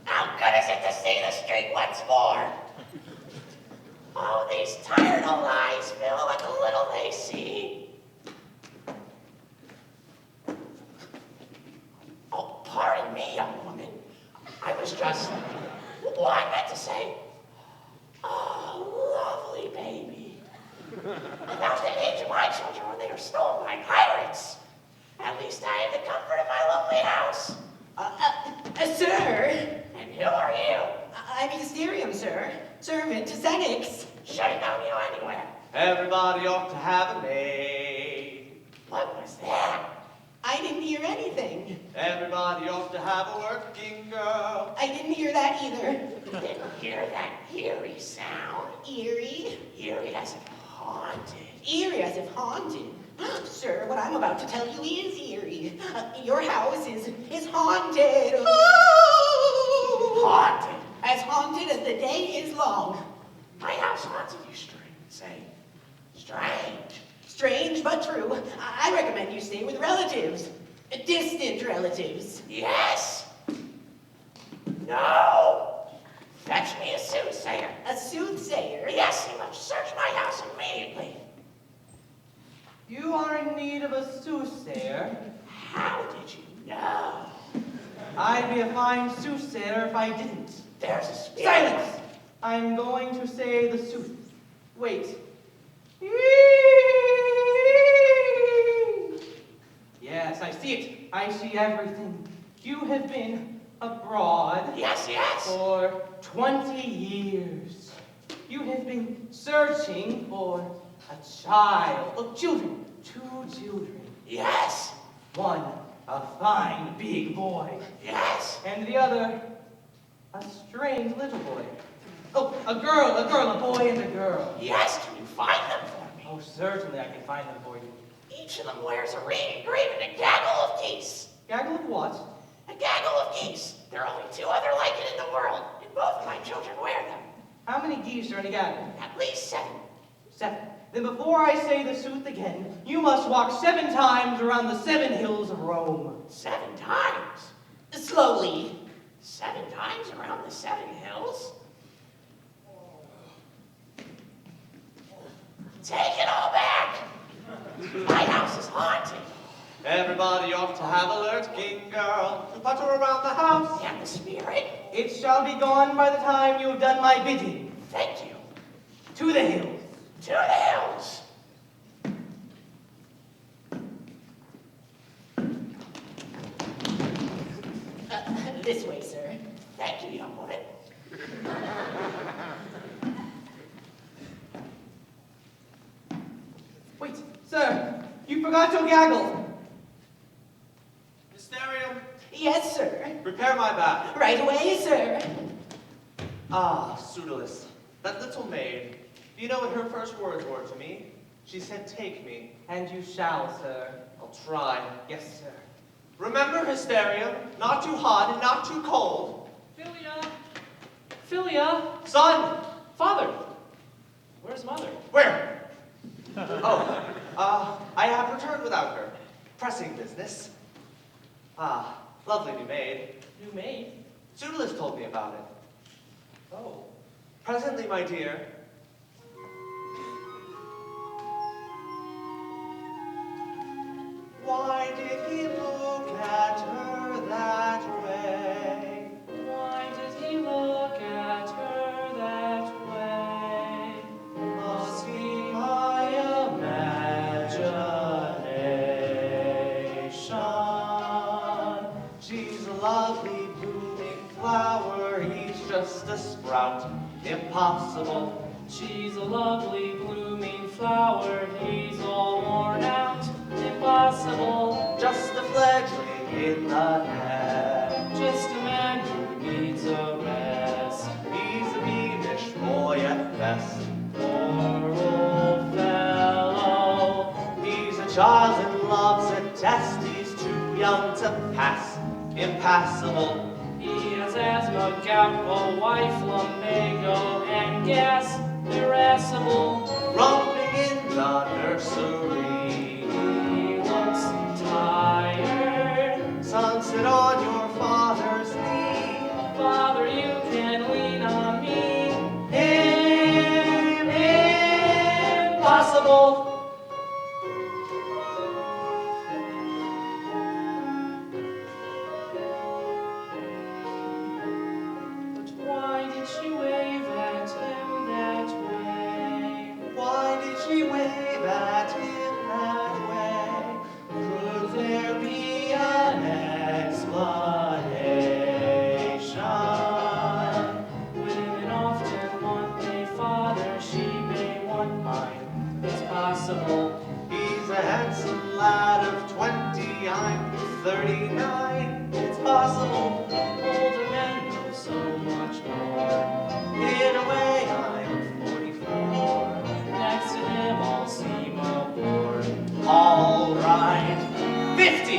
How good is it to see the street once more? Oh, these tired old eyes fill with the little they see. Oh, pardon me, young woman. I was just, well, I meant to say, oh, lovely baby. About the age of my children when they were stolen by pirates. At least I have the comfort of my lonely house. Sir, And who are you? I'm Misdirection, sir. Servant to Xenix. Should have known you anywhere. Everybody ought to have a maid. What was that? I didn't hear anything. Everybody ought to have a working girl. I didn't hear that either. Didn't hear that eerie sound. Eerie? Eerie as if haunted. Eerie as if haunted. Sir, what I'm about to tell you is eerie. Your house is haunted. Haunted. As haunted as the day is long. My house haunted you, strange. Strange but true. I recommend you stay with relatives. Distant relatives. Yes. No. Fetch me a soothsayer. A soothsayer? Yes, he must search my house immediately. You are in need of a soothsayer. How did you know? I'd be a fine soothsayer if I didn't. There's a spirit. Silence! I'm going to say the sooth. Wait. Yes, I see it. I see everything. You have been abroad. Yes. For 20 years. You have been searching for a child. Oh, children. 2 children. Yes. One, a fine big boy. Yes. And the other, a strange little boy. Oh, a girl, a boy and a girl. Yes, can you find them for me? Oh, certainly I can find them for you. Each of them wears a ring engraved in a gaggle of geese. Gaggle of what? A gaggle of geese. There are only 2 other like it in the world, and both of my children wear them. How many geese are in a gaggle? At least 7. 7. Then before I say the sooth again, you must walk 7 times around the 7 hills of Rome. 7 times? Slowly. 7 times around the 7 hills? Take it all back. My house is haunted. Everybody ought to have a lurking girl to putter around the house. And the spirit? It shall be gone by the time you have done my bidding. Thank you. To the hills. To the hills. This way, sir. Thank you, young woman. Wait, sir, you forgot your gaggle. Mysterium, Yes, sir. prepare my bath. Right away, sir. Ah, Pseudolus, that little maid. Do you know what her first words were to me? She said, take me. And you shall, sir. I'll try. Yes, sir. Remember, Hysterium, not too hot and not too cold. Philia, Son! father, where's mother? Where? I have returned without her. Pressing business. Ah, lovely new maid. New maid? Pseudolus told me about it. Oh, Presently, my dear. Why did he look at her that way? why did he look at her that way? Must be my imagination. She's a lovely blooming flower, he's just a sprout. Impossible. She's a lovely blooming flower, he's all worn out. Impossible, Just a fledgling in the head. just a man who needs a rest. He's a beamish boy at best. Poor old fellow, He's a child and loves a test. He's too young to pass. Impassable. he has asthma, gout, a wife, lumbago, and gas. Irascible, Romping in the nursery. impossible. He's a handsome lad of 20, I'm 39. It's possible. Older men know so much more. In a way, I'm 44. Next to him, all seem aboard. All right, 50.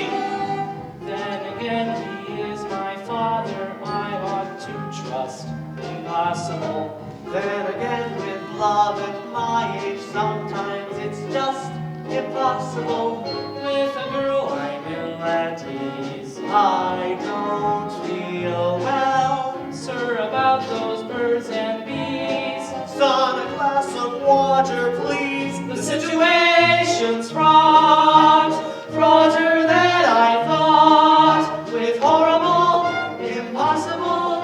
Then again, he is my father. I ought to trust. Impossible. Then again, with love at my age, sometimes it's just impossible. With a girl, I'm ill at ease. I don't feel well. Sir, about those birds and bees. Son, a glass of water, please. The situation's fraught, fraughter than I thought, with horrible, impossible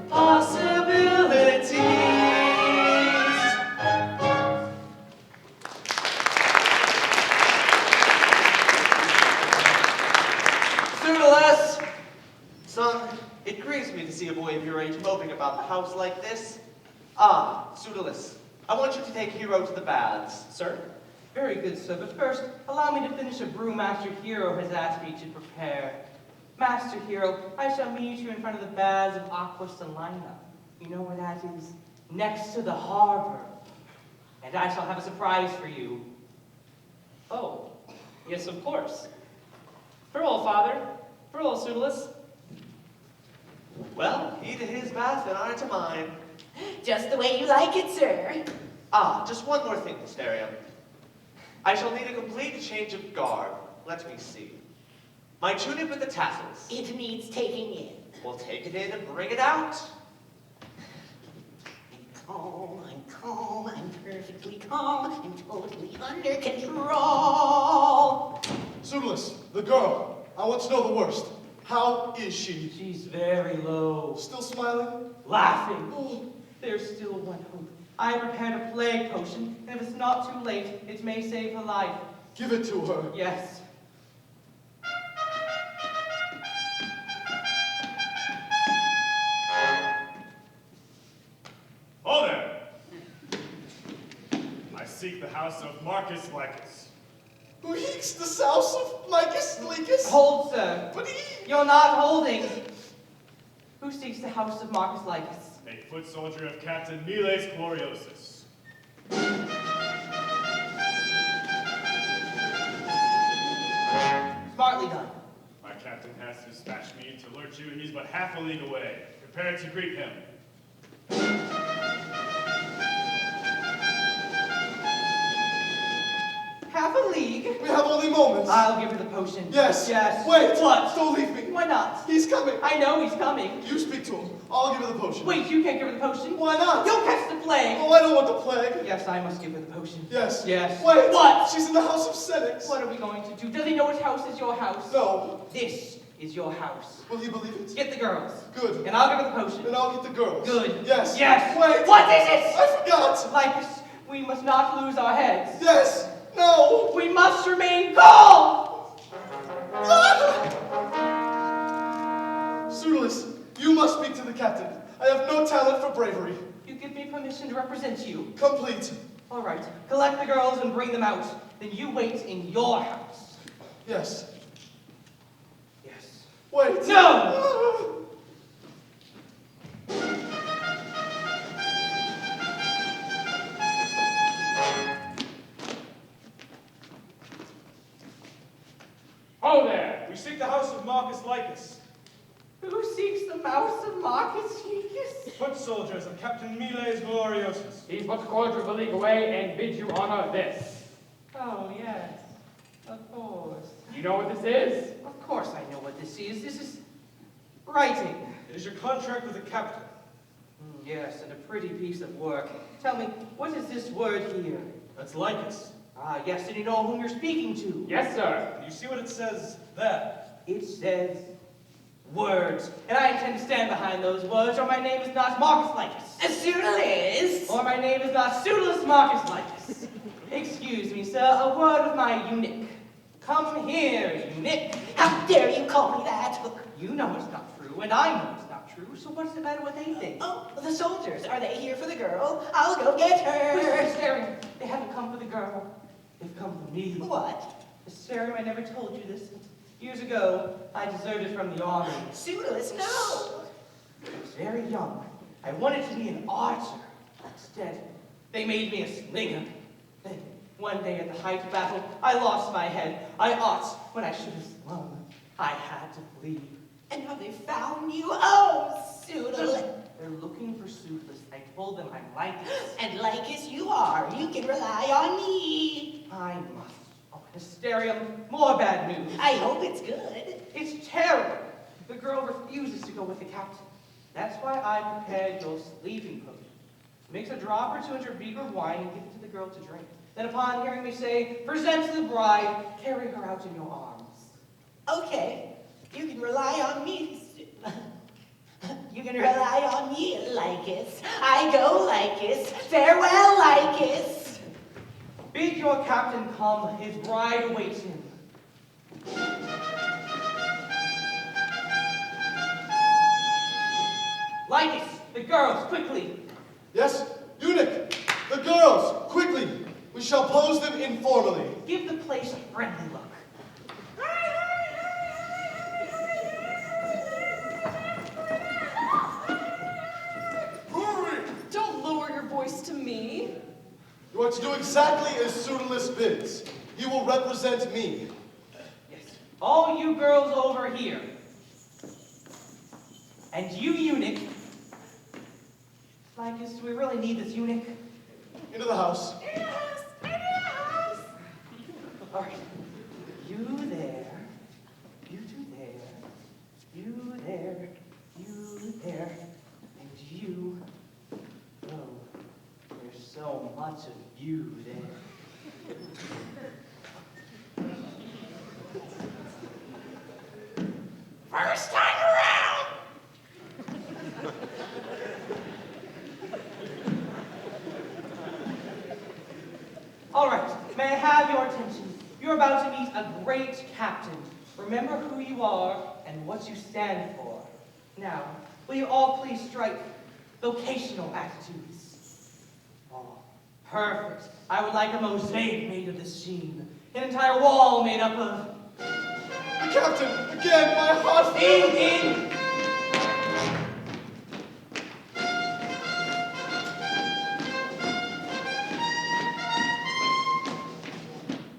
possibilities. Pseudolus! Son, it grieves me to see a boy of your age moping about the house like this. Ah, Pseudolus, I want you to take Hero to the baths. Sir? Very good, sir, but first, allow me to finish a brew Master Hero has asked me to prepare. Master Hero, I shall meet you in front of the baths of Aqua Salina. You know where that is? Next to the harbor. And I shall have a surprise for you. Oh, yes, of course. Farewell, father. Farewell, Pseudolus. Well, he to his bath and I to mine. Just the way you like it, sir. Ah, just one more thing, Mysterium. I shall need a complete change of garb. Let me see. My tunic with the tassels. It needs taking in. We'll take it in and bring it out. I'm perfectly calm, I'm totally under control. Pseudolus, the girl. I want to know the worst. How is she? She's very low. Still smiling? Laughing. Oh. There's still one hope. I prepared a plague potion, and if it's not too late, it may save her life. Give it to her. Yes. Oh there! I seek the house of Marcus Licus. Who heeks the souse of Lycus Lycus? Hold, sir. But he... You're not holding. Who seeks the house of Marcus Lycus? A foot soldier of Captain Miles Gloriosus. Smartly done. My captain has dispatched me to alert you he's but half a league away. Prepare to greet him. Half a league? We have only moments. I'll give her the potion. Yes. Yes. Wait. What? Don't leave me. Why not? He's coming. I know he's coming. You speak to him. I'll give her the potion. Wait, you can't give her the potion. Why not? You'll catch the plague. Oh, I don't want the plague. Yes, I must give her the potion. Yes. Yes. Wait. What? She's in the house of Senex. What are we going to do? Does he know which house is your house? No. This is your house. Will he believe it? Get the girls. Good. And I'll give her the potion. Then I'll get the girls. Good. Yes. Yes. Wait. What is it? I forgot. Lycus, we must not lose our heads. Yes. No. We must remain calm. Pseudolus, you must speak to the captain. I have no talent for bravery. You give me permission to represent you. Complete. All right. Collect the girls and bring them out. Then you wait in your house. Yes. Yes. Wait. No! Oh there! We seek the house of Marcus Licus. Who seeks the mouse of Marcus Lycus? Foot soldiers of Captain Miles Gloriosus. He's but a quarter of a league away and bids you honor this. Oh, yes. Of course. You know what this is? Of course I know what this is. This is writing. It is your contract with the captain. Yes, and a pretty piece of work. Tell me, what is this word here? That's Licus. Ah, yes, and you know whom you're speaking to. Yes, sir. You see what it says there? It says words. And I intend to stand behind those words, or my name is not Marcus Lycus. Pseudolus. Or my name is not Pseudolus Marcus Lycus. Excuse me, sir, a word with my eunuch. Come here, eunuch. How dare you call me that? You know it's not true, and I know it's not true, so what's the matter what they think? Oh, the soldiers. Are they here for the girl? I'll go get Who's her. staring? They haven't come for the girl. They've come for me. What? Hysterium, I never told you this, but years ago, I deserted from the army. Pseudolus, no! I was very young. I wanted to be an archer. Instead, they made me a slinger. Then, one day at the height of battle, I lost my head. I ought when I should have slung. I had to flee. And have they found you? Oh, Pseudolus. They're looking for Pseudolus. I told them I'm Lycus. And Lycus you are. You can rely on me. I must. Oh, Hysterium, more bad news. I hope it's good. It's terrible. The girl refuses to go with the captain. That's why I prepared your sleeping potion. Mix a drop or two into a beaker of wine and give it to the girl to drink. Then upon hearing me say, present to the bride, carry her out in your arms. Okay. You can rely on me. You can rely on me, Lycus. I go, Lycus. Farewell, Lycus. Bid your captain come. His bride awaits him. Lycus, the girls, quickly. Yes, eunuch, the girls, quickly. We shall pose them informally. Give the place a friendly look. Don't lower your voice to me. You are to do exactly as Pseudolus bids. You will represent me. Yes. All you girls over here. And you, eunuch. Lycus, do we really need this eunuch? Into the house. All right. You there. You two there. You there. You there. And you. Oh, there's so much of you there. First time around. All right, may I have your attention? You're about to meet a great captain. Remember who you are and what you stand for. Now, will you all please strike vocational attitudes? Oh, perfect. I would like a mosaic made of this sheen. An entire wall made up of... The captain, again, my heart... In!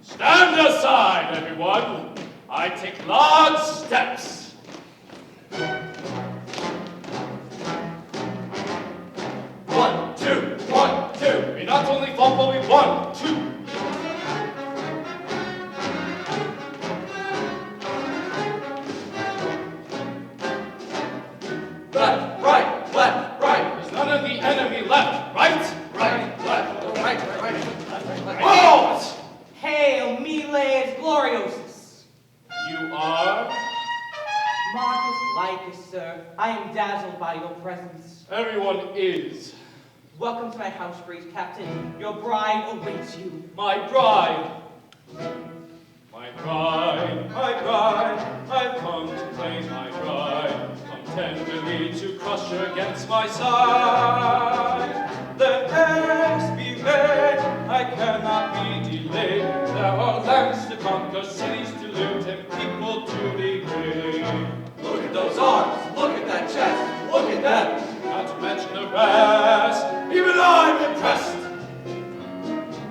Stand aside, everyone. I take large steps. 1, 2, 1, 2. We not only fall, but we 1, 2. Left, right, left, right. There's none of the enemy left. Right, right, left. Right. Halt! Hail, Miles Gloriosus! You are? Marcus Lycus, sir. I am dazzled by your presence. Everyone is. Welcome to my house, great captain. Your bride awaits you. My bride. My bride, my bride. I've come to claim my bride. Come tenderly to crush her against my side. Let heirs be made. I cannot be delayed. There are lands to conquer, cities to loot, and people to degrade. Look at those arms. Look at that chest. Look at them. Not to mention the rest. Even I'm impressed.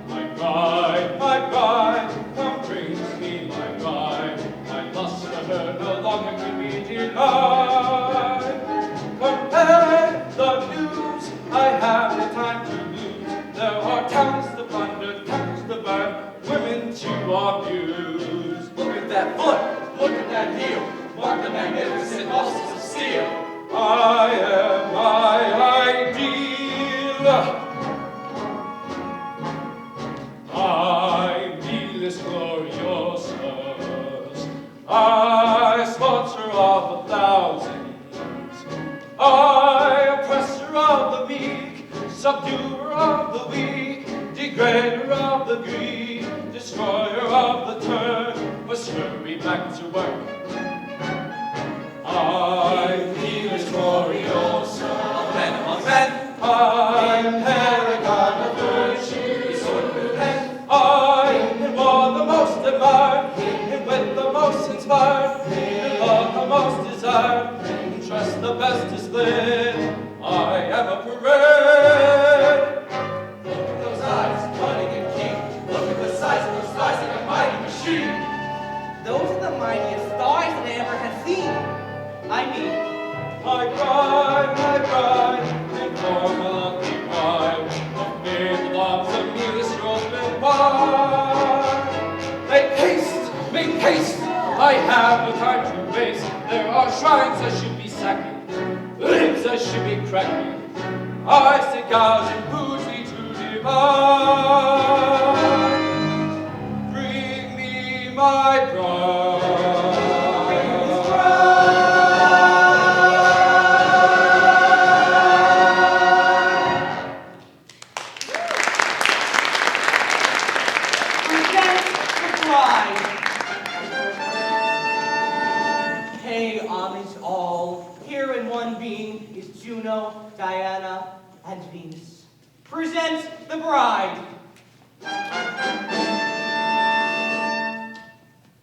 My bride, come bring to me my bride. My lust for her no longer can be denied. Compare the news, I have no time to lose. There are towns to plunder, towns to burn, women to abuse. Look at that foot, look at that heel, mark the magnificent muscles of steel. I am my ideal. I Miles Gloriosus. I sponsor of the thousands. I oppressor of the meek, subduer of the weak, degrader of the greed, destroyer of the turn, must hurry back to work. I Miles Gloriosus. Men among men. I am paragon of virtue, sword with pen. I I mean, My bride, inform a lucky bride, of mid loves of me this open wide. Make haste, I have no time to waste. There are shrines I should be sacking, limbs I should be cracking. I seek out and booty to divine. Bring me my bride. present the bride. Pay homage all. Here in one being is Juno, Diana, and Venus. Present the bride.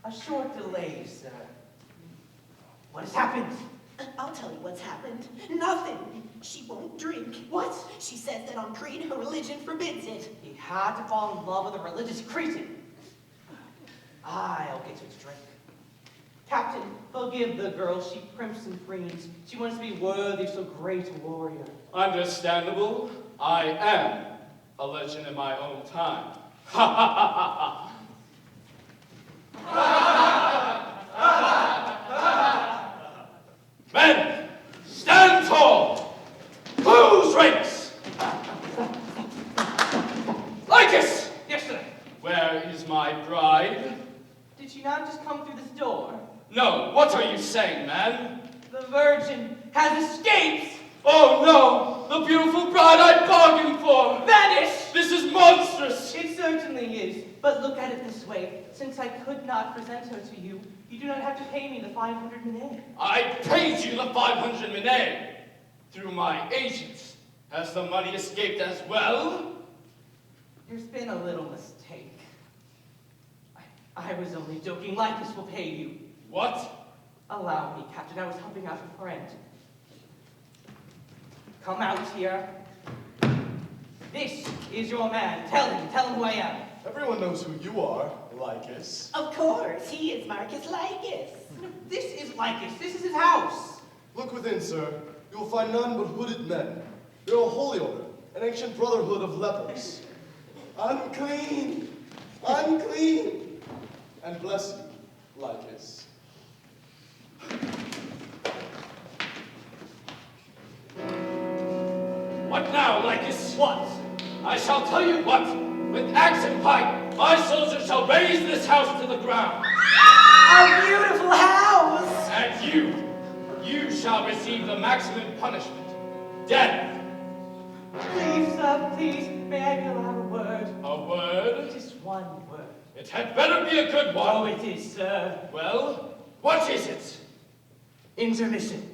A short delay, sir. What has happened? I'll tell you what's happened. Nothing. She won't drink. What? She says that on Crete her religion forbids it. He had to fall in love with a religious Cretan. I'll get you a drink. Captain, forgive the girl. She primps and preens. She wants to be worthy of so great a warrior. Understandable. I am a legend in my own time. Ha ha ha ha ha. Men, stand tall. Close ranks. Lycus! Yes, sir. Where is my bride? Did she not just come through this door? No, what are you saying, man? The Virgin has escaped! Oh no! The beautiful bride I bargained for! Vanished! This is monstrous! It certainly is. But look at it this way. Since I could not present her to you, you do not have to pay me the 500 minae. I paid you the 500 minae through my agents. Has the money escaped as well? There's been a little mistake. I was only joking. Lycus will pay you. What? Allow me, Captain. I was helping out a friend. Come out here. This is your man. Tell him who I am. Everyone knows who you are, Lycus. Of course, he is Marcus Lycus. This is Lycus. This is his house. Look within, sir. You will find none but hooded men. They're a holy order, an ancient brotherhood of lepers. Unclean! Unclean! And bless you, Lycus. What now, Lycus? What? I shall tell you what. With axe and pike, my soldiers shall raise this house to the ground. Our beautiful house! And you shall receive the maximum punishment. Death. Please, sir, please. May I be allowed a word? A word? Just one word. It had better be a good one. Oh, it is, sir. Well, what is it? Intermission.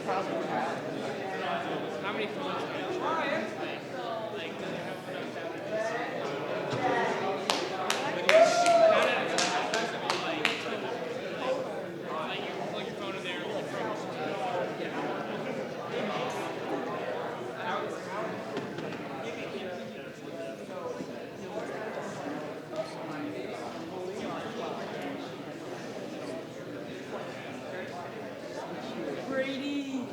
How many phones? Brady.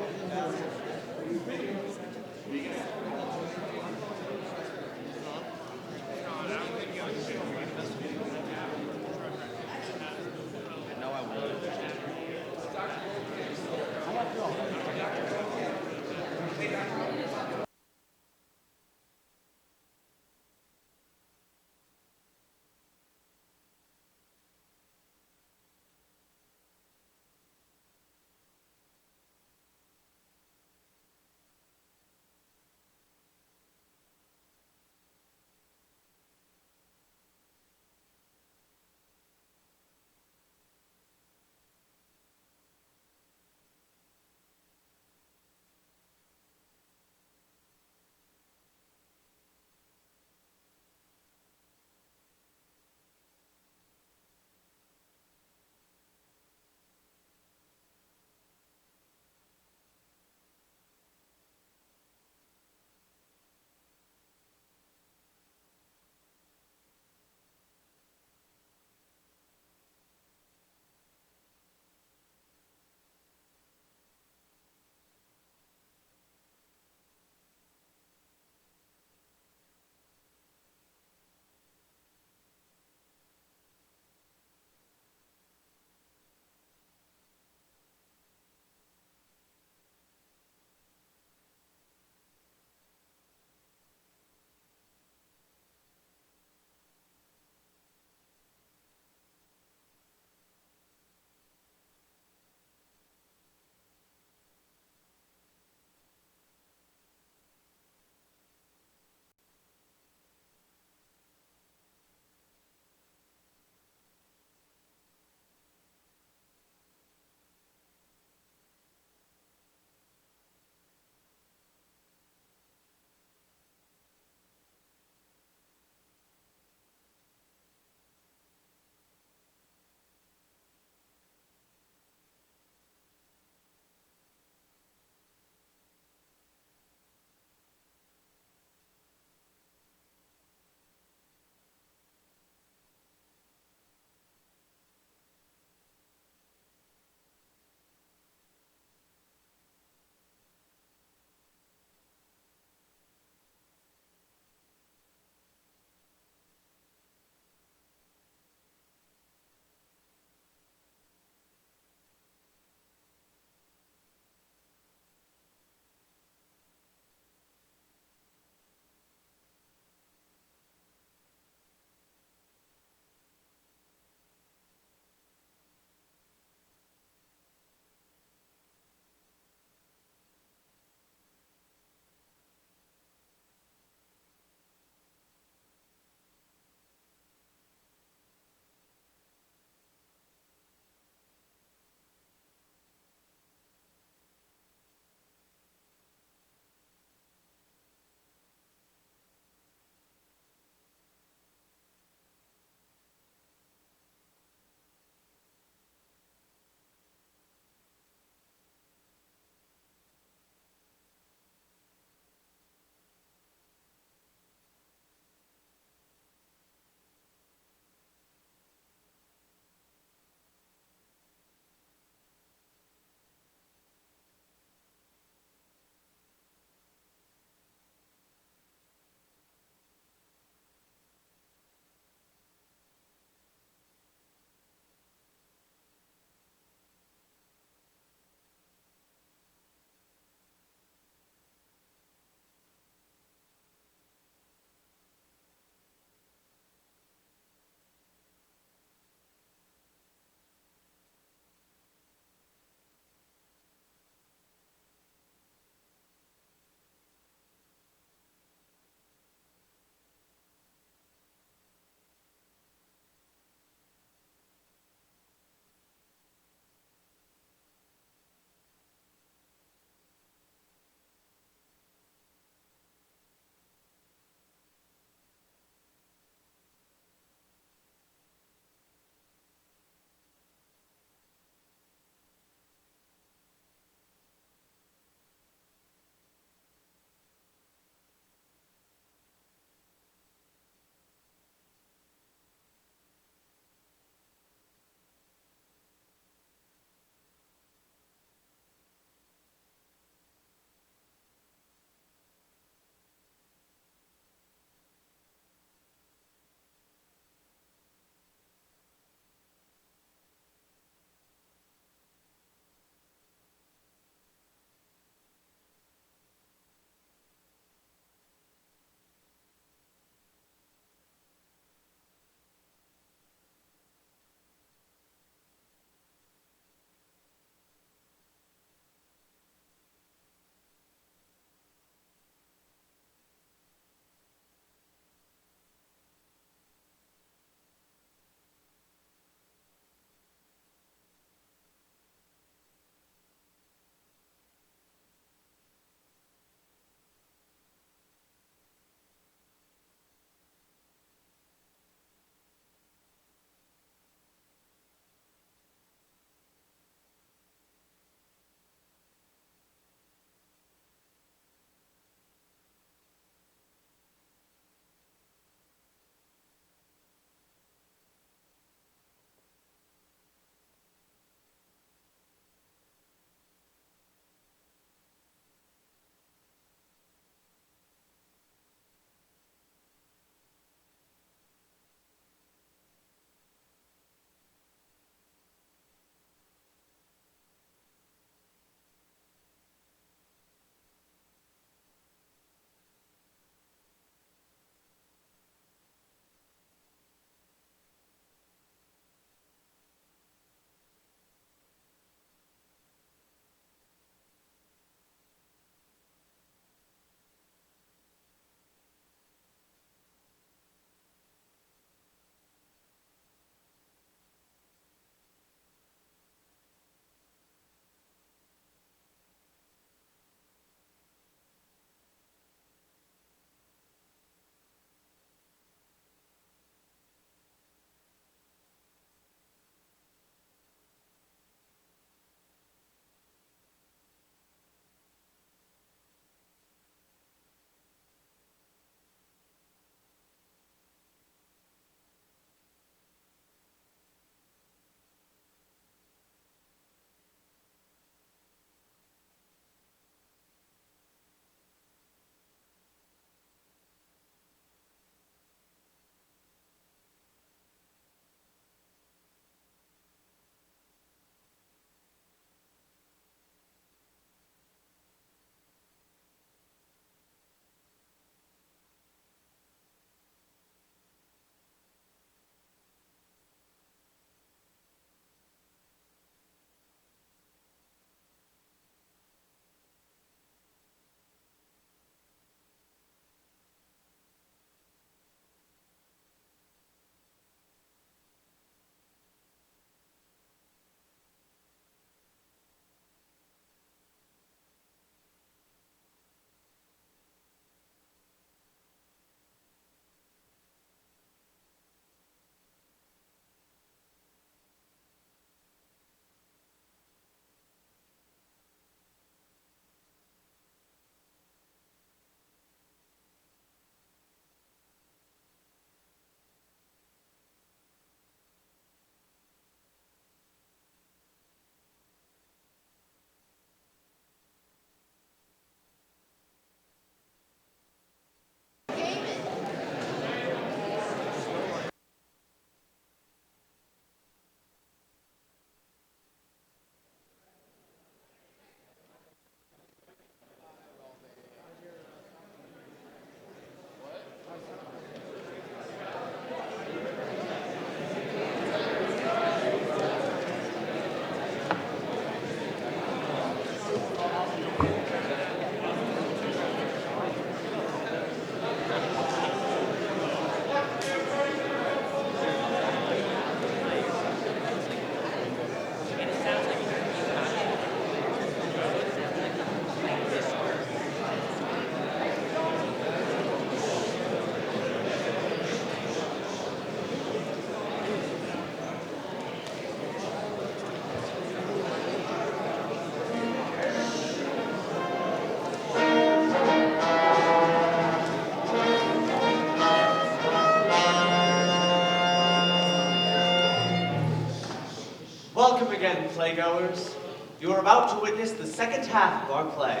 again, playgoers. You are about to witness the second half of our play.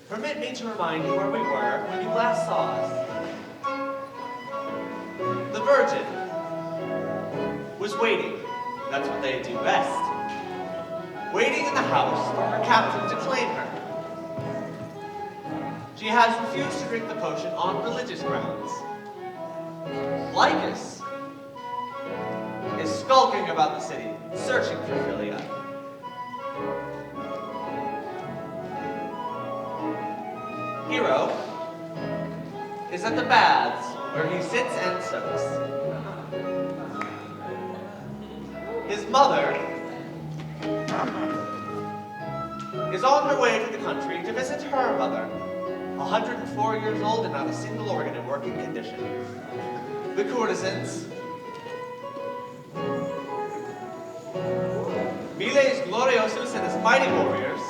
Permit me to remind you where we were when you last saw us. The Virgin was waiting. That's what they do best. Waiting in the house for her captain to claim her. She has refused to drink the potion on religious grounds. Lycus is skulking about the city, searching for Philia. Hero is at the baths, where he sits and soaks. His mother is on her way to the country to visit her mother, 104 years old and not a single organ in working condition. The courtesans, Miles Gloriosus and his mighty warriors,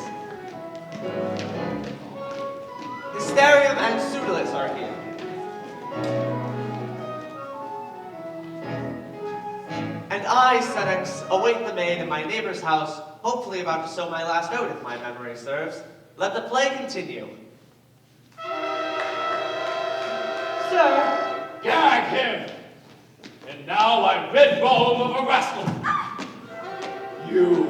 Hysterium and Pseudolus are here. And I, Senex, await the maid in my neighbor's house, hopefully about to sow my last oat if my memory serves. Let the play continue. Sir! Gag him! And now I rid Rome of a rascal. You.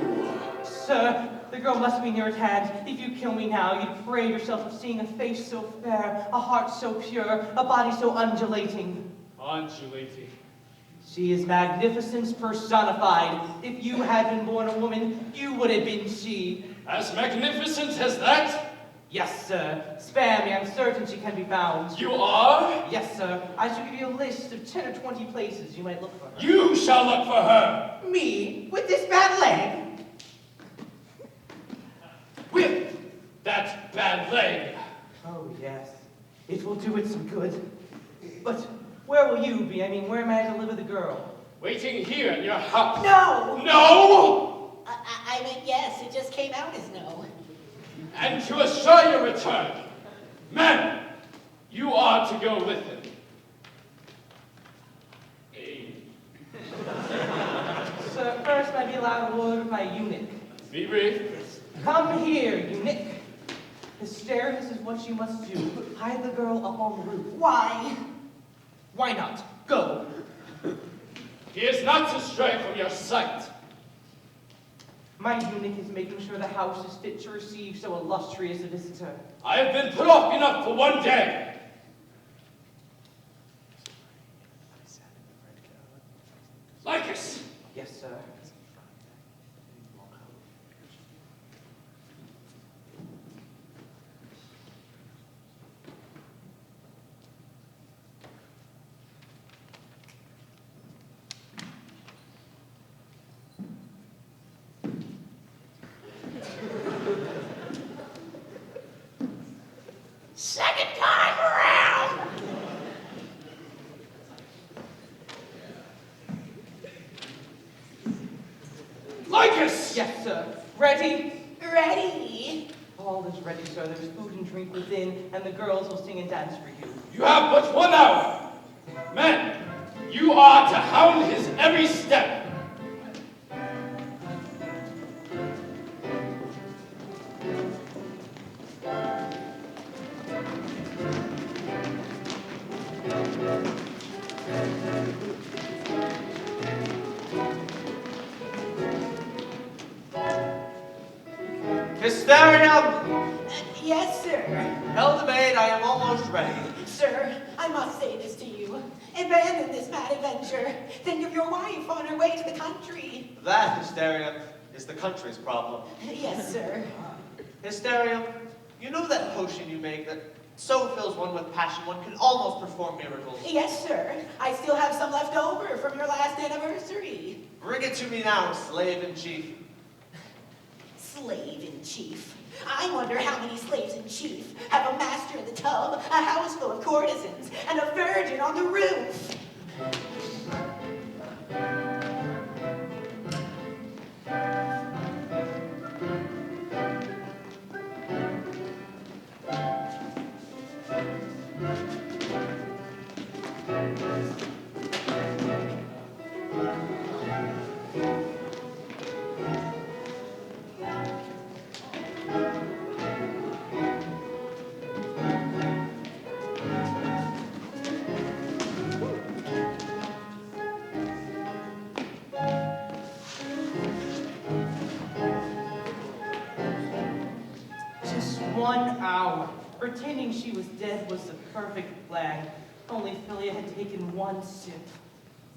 Sir, the girl must be near at hand. If you kill me now, you deprave yourself of seeing a face so fair, a heart so pure, a body so undulating. Undulating. She is magnificence personified. If you had been born a woman, you would have been she. As magnificent as that? Yes, sir. Spare me, I'm certain she can be found. You are? Yes, sir. I shall give you a list of 10 or 20 places you might look for her. You shall look for her. Me? With this bad leg? With that bad leg. Oh, yes. It will do it some good. But where will you be? I mean, where am I to live with the girl? Waiting here in your house. No! No! I meant yes, it just came out as no. And to assure your return, men, you are to go with him. Sir, first I be allowed a word with my eunuch. Be brief. Come here, eunuch. Hysterics is what you must do. Hide the girl up on the roof. Why? Why not? Go. He is not to stray from your sight. My eunuch is making sure the house is fit to receive so illustrious a visitor. I have been put off enough for one day. Lycus! Yes, sir. Second time around! Lycus! Yes, sir. Ready? Ready? All is ready, sir. There's food and drink within, and the girls will sing and dance for you. You have but 1 hour. Men, you are to hound his every step. Hysterium! Yes, sir. Tell the maid I am almost ready. Sir, I must say this to you. Abandon this mad adventure. Think of your wife on her way to the country. That, Hysterium, is the country's problem. Yes, sir. Hysterium, you know that potion you make that so fills one with passion one can almost perform miracles? Yes, sir. I still have some left over from your last anniversary. Bring it to me now, slave in chief. Slave in chief. I wonder how many slaves in chief have a master in the tub, a house full of courtesans, and a virgin on the roof. 1 hour. Pretending she was dead was the perfect plan. Only Philia had taken 1 sip.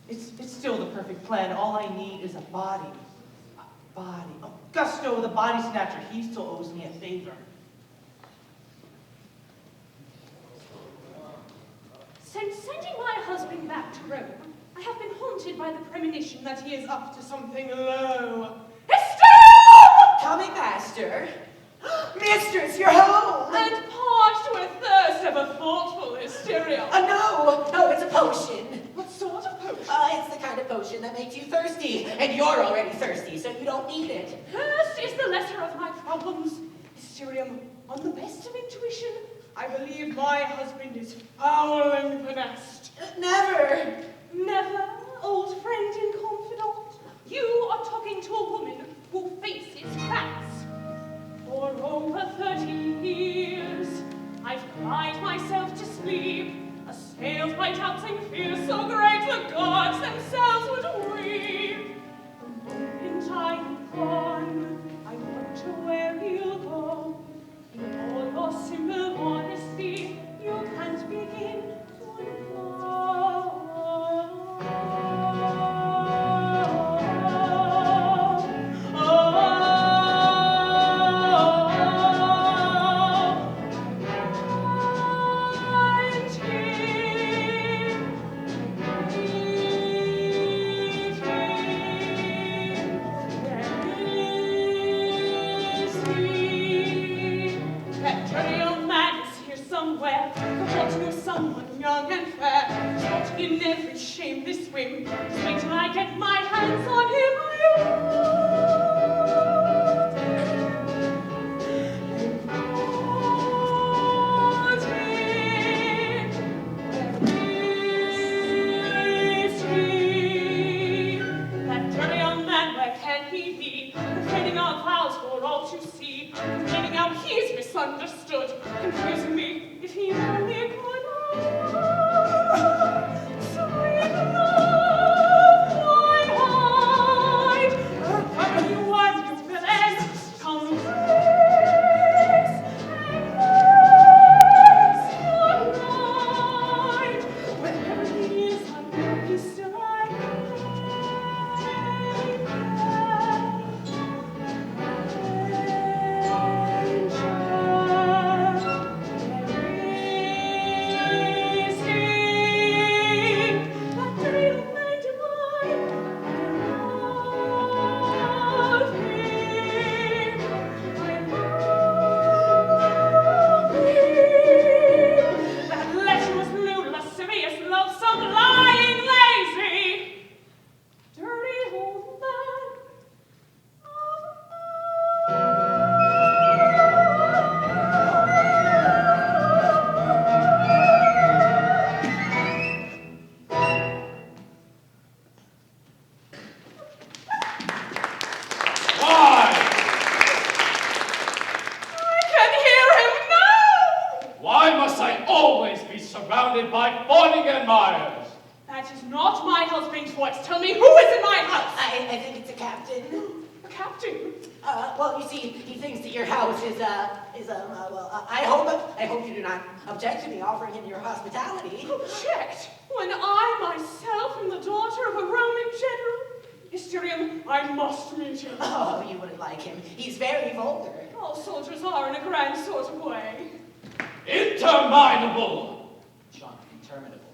It's still the perfect plan. All I need is a body. A body. Oh, Gusto, the body snatcher, he still owes me a favor. Since sending my husband back to Rome, I have been haunted by the premonition that he is up to something low. Hysteria! Coming, master. Mistress, you're home! And parched with thirst of a thoughtful hysteria. No, it's a potion. What sort of potion? It's the kind of potion that makes you thirsty, and you're already thirsty, so you don't need it. Thirst is the lesser of my problems. Hysterium, on the best of intuition, I believe my husband is foul and finessed. Never. Never, old friend and confidant. You are talking to a woman who faces facts. For over 30 years, I've cried myself to sleep, assailed by doubts and fears so great the gods themselves would weep. The moment I am gone, I wonder where he'll go. In all your simple honesty, you can't begin to infer. Someone young and fair, caught in every shameless whim. Just wait till I get my hands on him, that dirty young man, where can he be? Profaning our vows for all to see, complaining how he's misunderstood, confusing me if he only could. Sweet love, why hide? Wherever you are, you villain, come grace and grace alive. Wherever he is, I know he's still alive. I hope you do not object to me offering him your hospitality. Object? When I myself am the daughter of a Roman general? Hysterium, I must meet him. Oh, you wouldn't like him. He's very vulgar. All soldiers are in a grand sort of way. Interminable! John, interminable.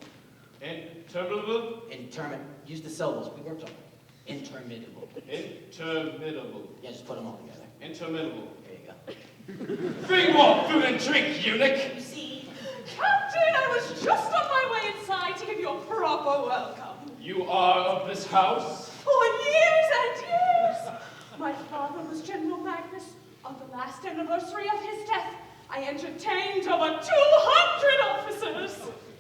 Interminable? Use the syllables. We worked on it. Interminable. Interminable. Yeah, just put them all together. Interminable. There you go. Bring more food and drink, eunuch! You see? Captain, I was just on my way inside to give you a proper welcome. You are of this house? For years and years. My father was General Magnus. On the last anniversary of his death, I entertained over 200 officers.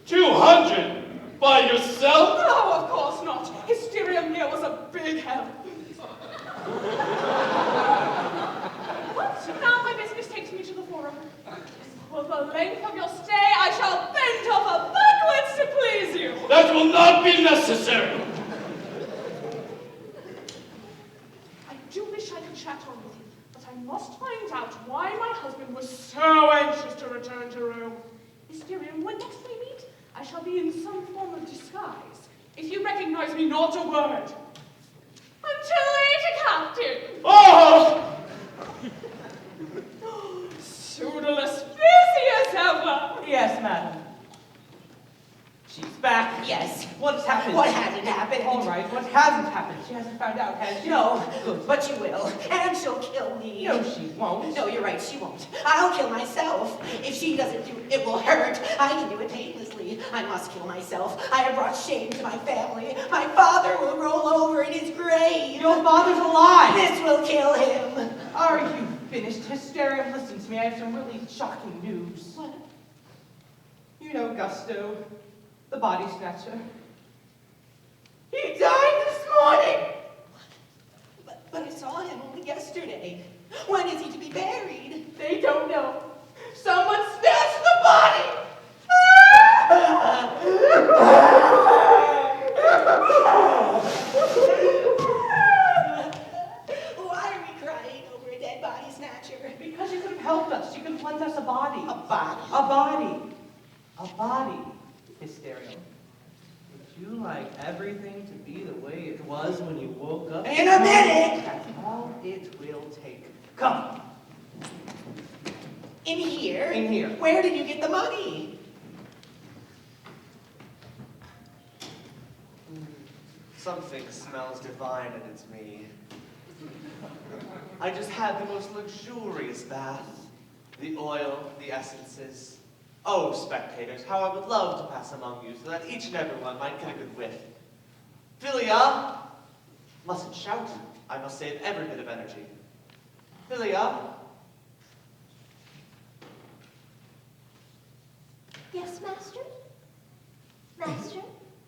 200? By yourself? No, of course not. Hysterium here was a big help. But now my business takes me to the forum. For the length of your stay, I shall bend over backwards to please you. That will not be necessary. I do wish I could chat on with you, but I must find find out why my husband was so anxious to return to Rome. Mysterium, when next we meet, I shall be in some form of disguise. If you recognize me, not a word. Until later, Captain. Oh! Pseudolus, busy as ever. Yes, madam. She's back. Yes. What's happened? What hasn't happened? All right, what hasn't happened? She hasn't found out, has she? No, Good. but she will. And she'll kill me. No, she won't. No, you're right, she won't. I'll kill myself. If she doesn't do it, it will hurt. I can do it painlessly. I must kill myself. I have brought shame to my family. My father will roll over in his grave. Your father's alive. This will kill him. Are you finished, Hysteria? Listen to me, I have some really shocking news. What? You know Gusto, the body snatcher. He died this morning! But I saw him only yesterday. When is he to be buried? They don't know. Someone snatched the body! Why are we crying over a dead body snatcher? Because you could have helped us. You could have lent us a body. A body? A body. A body. Hysteria. Would you like everything to be the way it was when you woke up? In a minute! That's all it will take. Come. In here? In here. Where did you get the money? Something smells divine and it's me. I just had the most luxurious bath. The oil, the essences. Oh, spectators, how I would love to pass among you so that each and every one might get a good whiff. Philia! Mustn't shout. I must save every bit of energy. Philia! Yes, master? Master?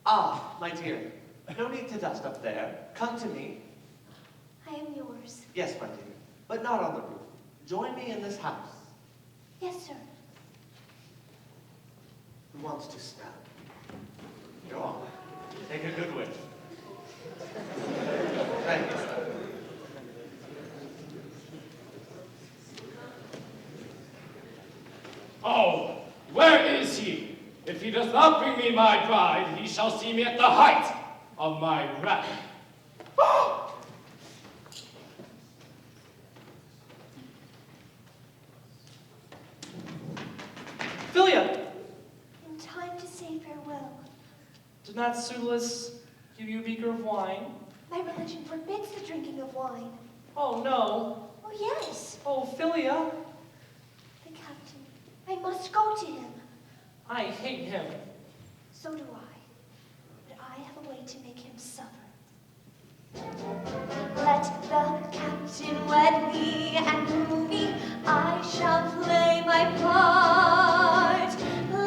Ah, my dear. No need to dust up there. Come to me. I am yours. Yes, my dear. But not on the roof. Join me in this house. Yes, sir. Who wants to smell? Go on. Take a good whiff. Thank you, sir. Oh, where is he? If he does not bring me my bride, he shall see me at the height of my wrath. Philia, In time to say farewell. did not Pseudolus give you a beaker of wine? My religion forbids the drinking of wine. Oh, no. Oh, yes. Oh, Philia, The captain. I must go to him. I hate him. So do I. But I have a way to make him suffer. Let the captain wed me and woo me. I shall play my part.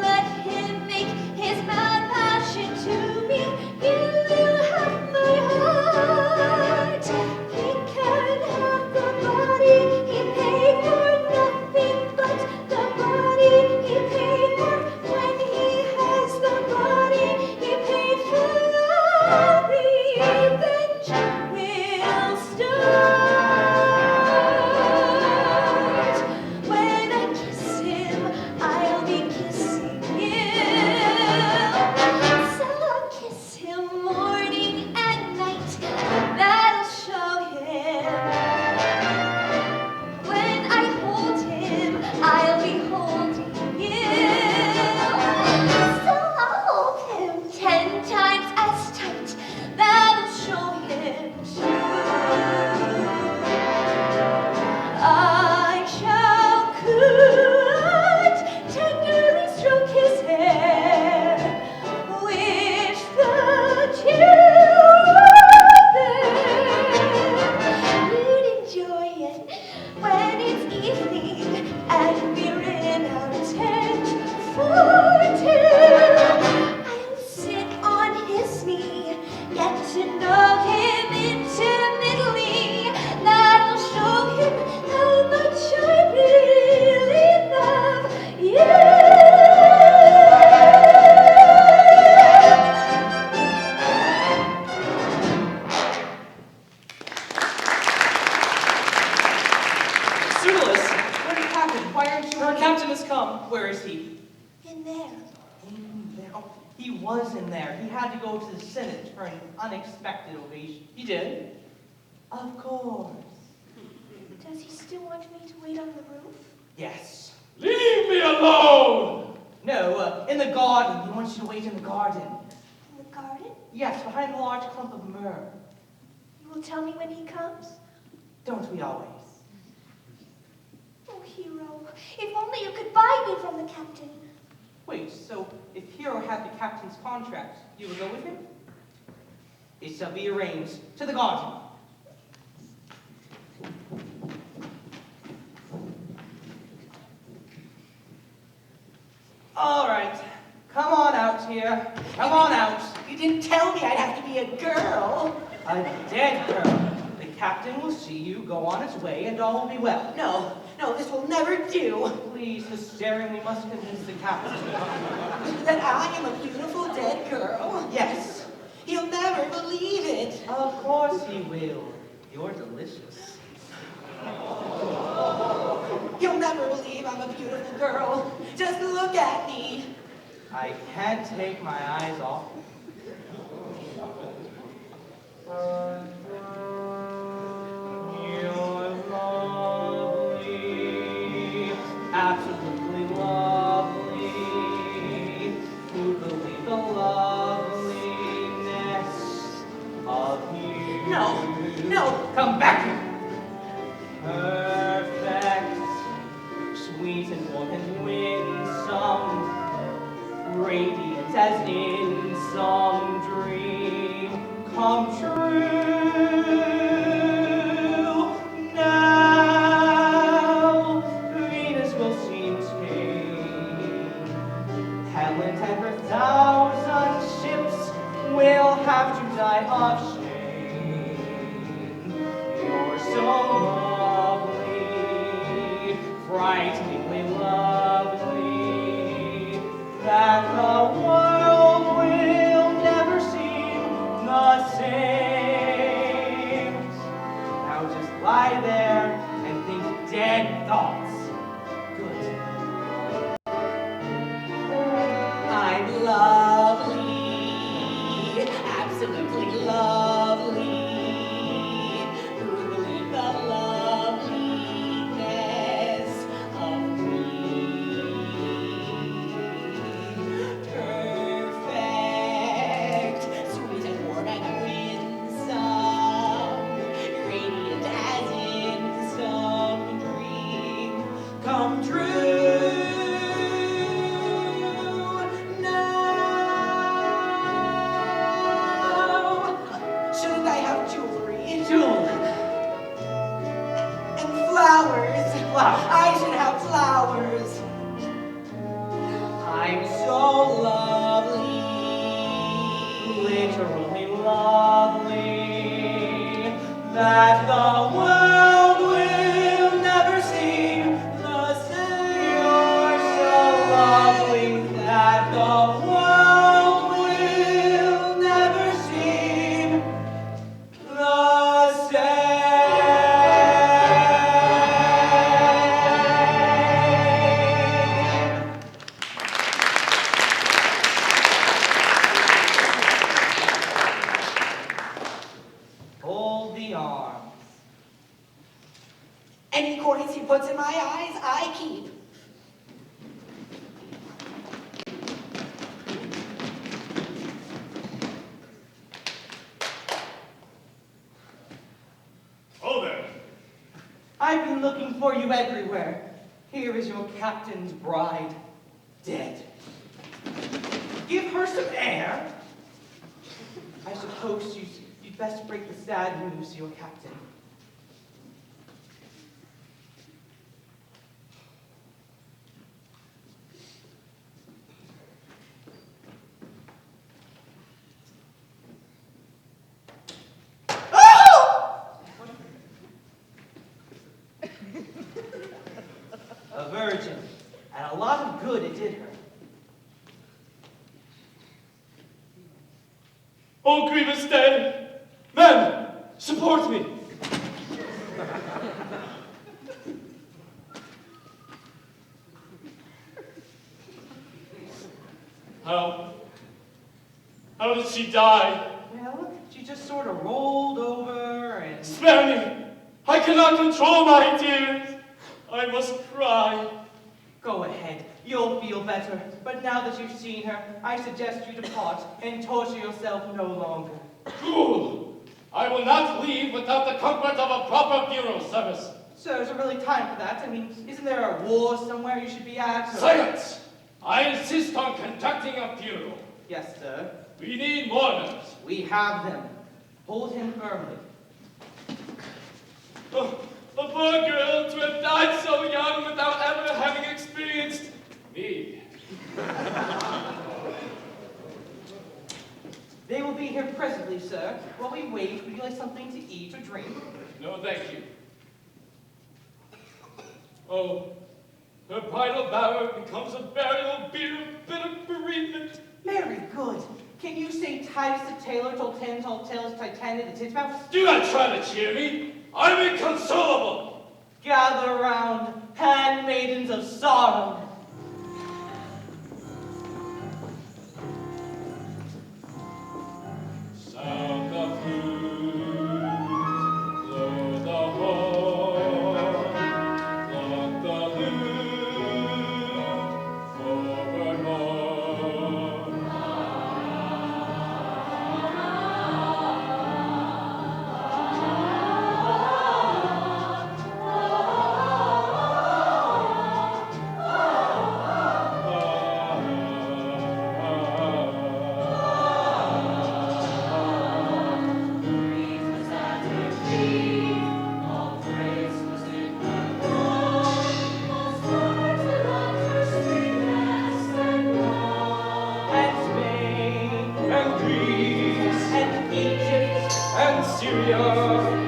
Let him make his mad passion to me. You will have my heart. He can have the body he paid for, nothing but the body he paid for. When he has the body he paid for, revenge will start. When I kiss him inquiring to Our captain has come. Where is he? In there. In there. Oh, he was in there. He had to go to the Senate for an unexpected ovation. He did? Of course. Does he still want me to wait on the roof? Yes. Leave me alone! No, in the garden. He wants you to wait in the garden. In the garden? Yes, behind the large clump of myrrh. You will tell me when he comes? Don't we always? Oh, Hero, if only you could buy me from the captain. Wait, so if Hero had the captain's contract, you would go with him? It shall be arranged. To the garden. All right. Come on out here. Come on out. You didn't tell me I'd have to be a girl. A dead girl. The captain will see you, go on its way, and all will be well. No, this will never do. Please, Miss Daring, we must convince the captain. That I am a beautiful dead girl? Yes. He'll never believe it. Of course he will. You're delicious. He'll never believe I'm a beautiful girl. Just look at me. I can't take my eyes off. You're lovely, absolutely lovely. Who believe the loveliness of you? No. Come back here. Perfect, sweet and warm and winsome, radiant as in some dream come true. Now Venus will seem tame. Helen and her 1,000 ships will have to die of shame. You're so lovely, frighteningly lovely, that the world will never seem the same. Now just lie there and think dead thoughts. Good. I'm lovely, absolutely lovely. Who would believe the loveliness of me? Perfect, sweet and warm and winsome, radiant as in some dream come true. Shouldn't I have jewelry? Jewelry. And flowers. Flowers. I should have flowers. I'm so lovely. Literally lovely, that the world will never seem the same. You're so lovely that the world will never seem the same. Hold the arms. Any coins he puts in my eyes, I keep. Oh there. I've been looking for you everywhere. Here is your captain's bride, dead. Give her some air. I suppose you'd best break the sad news to your captain. A virgin, and a lot of good it did her. Oh, grievous day! Men, support me! How did she die? Well, she just sort of rolled over and... Spare me! I cannot control my tears! I must cry. Go ahead, you'll feel better. But now that you've seen her, I suggest you depart and torture yourself no longer. Fool! I will not leave without the comfort of a proper funeral service. Sir, is there really time for that? I mean, isn't there a war somewhere you should be at? Or... Silence! I insist on conducting a funeral. Yes, sir. We need mourners. We have them. Hold him firmly. Oh, a poor girl to have died so young without ever having experienced me. They will be here presently, sir. While we wait, would you like something to eat or drink? No, thank you. Oh, her bridal bower becomes a burial bitter bereavement. Very good. Can you say Titus the tailor told ten tall tales Titania the titmouse? Do not try to cheer me. I'm inconsolable. Gather round, handmaidens of sorrow. Sound the flute, blow the horn, pluck the lute, forward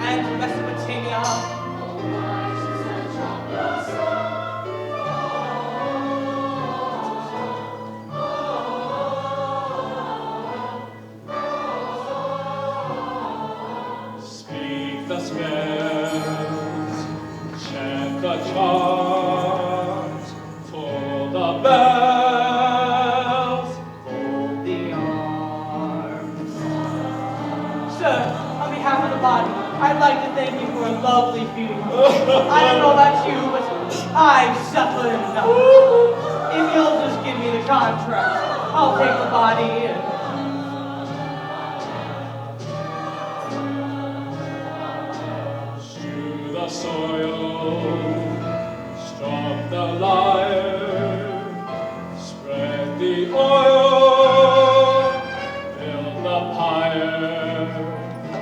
and Mesopotamia. Speak the spells, chant the charms, toll the bells, Fold the arms. Sir, on behalf of the body, I'd like to thank you for a lovely funeral. I don't know about you, but I've suffered enough. If you'll just give me the contract, I'll take the body and... strew the soil, strum the lyre, spread the oil, build the pyre.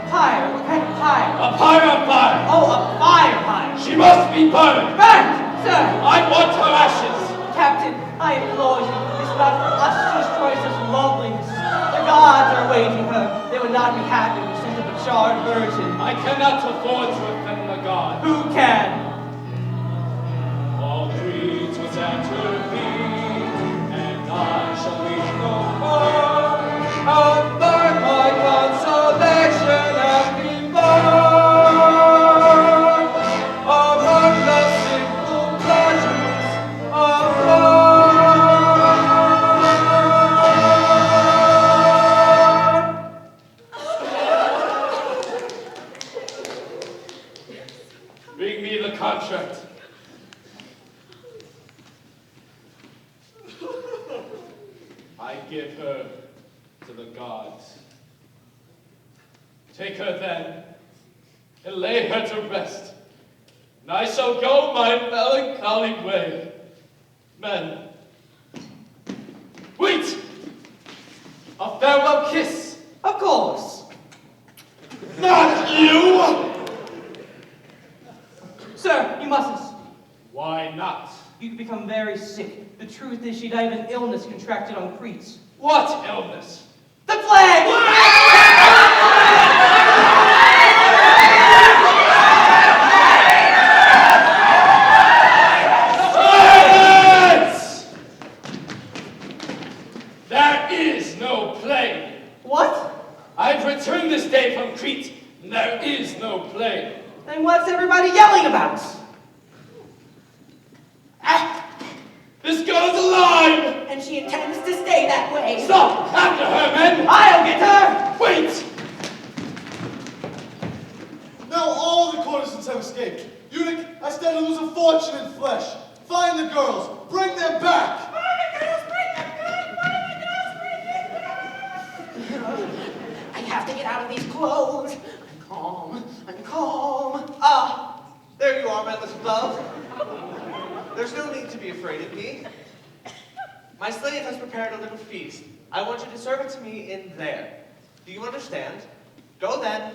Pyre? What kind of pyre? A pyre of fire! Oh, a pyre. She must be burned! Burnt, sir! I want her ashes! Captain, I implore you, it's not for us to destroy such loveliness. The gods are awaiting her. They would not be happy to send up a charred virgin. I cannot afford to offend the god. Who can? All creeds was at her feet, and I shall weep no more. I'll find my consolation and be born among the simple pleasures of life. Bring me the contract. I give her to the gods. Take her then, and lay her to rest, and I shall go my melancholy way. Men, wait! A farewell kiss! Of course. Not you! Sir, you mustn't. Why not? You could become very sick. The truth is she died of an illness contracted on Crete. What illness? The plague! Silence! There is no plague. What? I've returned this day from Crete, and there is no plague. Then what's everybody yelling about? This girl's alive! and she intends to stay that way. Stop! After her, men! I'll get her! Wait! Now all the courtesans have escaped. Eunuch, I stand to lose a fortune in flesh. Find the girls. Bring them back. I have to get out of these clothes. I'm calm. I'm calm. Ah, there you are, my little love. There's no need to be afraid of me. My slave has prepared a little feast. I want you to serve it to me in there. Do you understand? Go then.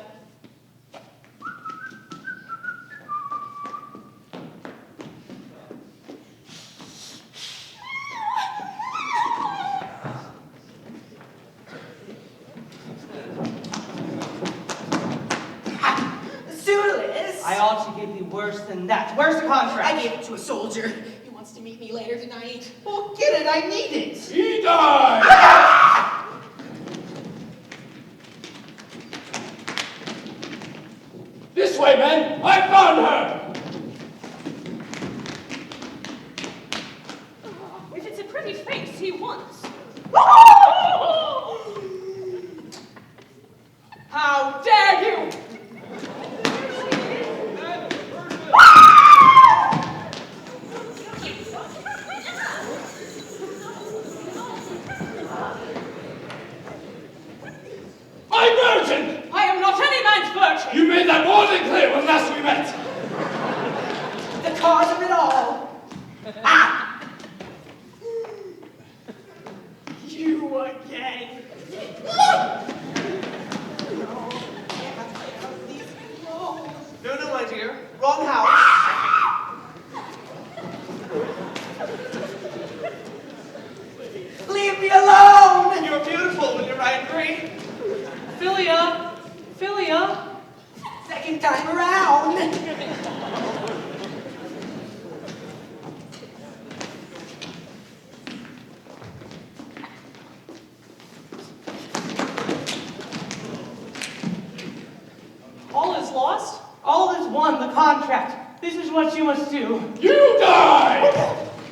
Suitless. I ought to give you worse than that. Where's the contract? I gave it to a soldier. He wants to meet me later tonight. Well, get it. I need it. He died! This way, men! I found her! If it's a pretty face he wants. How dare you! I'm virgin! I am not any man's virgin! You made that more than clear when last we met! The cause of it all. Ah! You again. No, my dear. Wrong house. Leave me alone! You're beautiful when you're angry. Philia! Philia! Second time around. All is lost? All is won, the contract. This is what you must do. You die!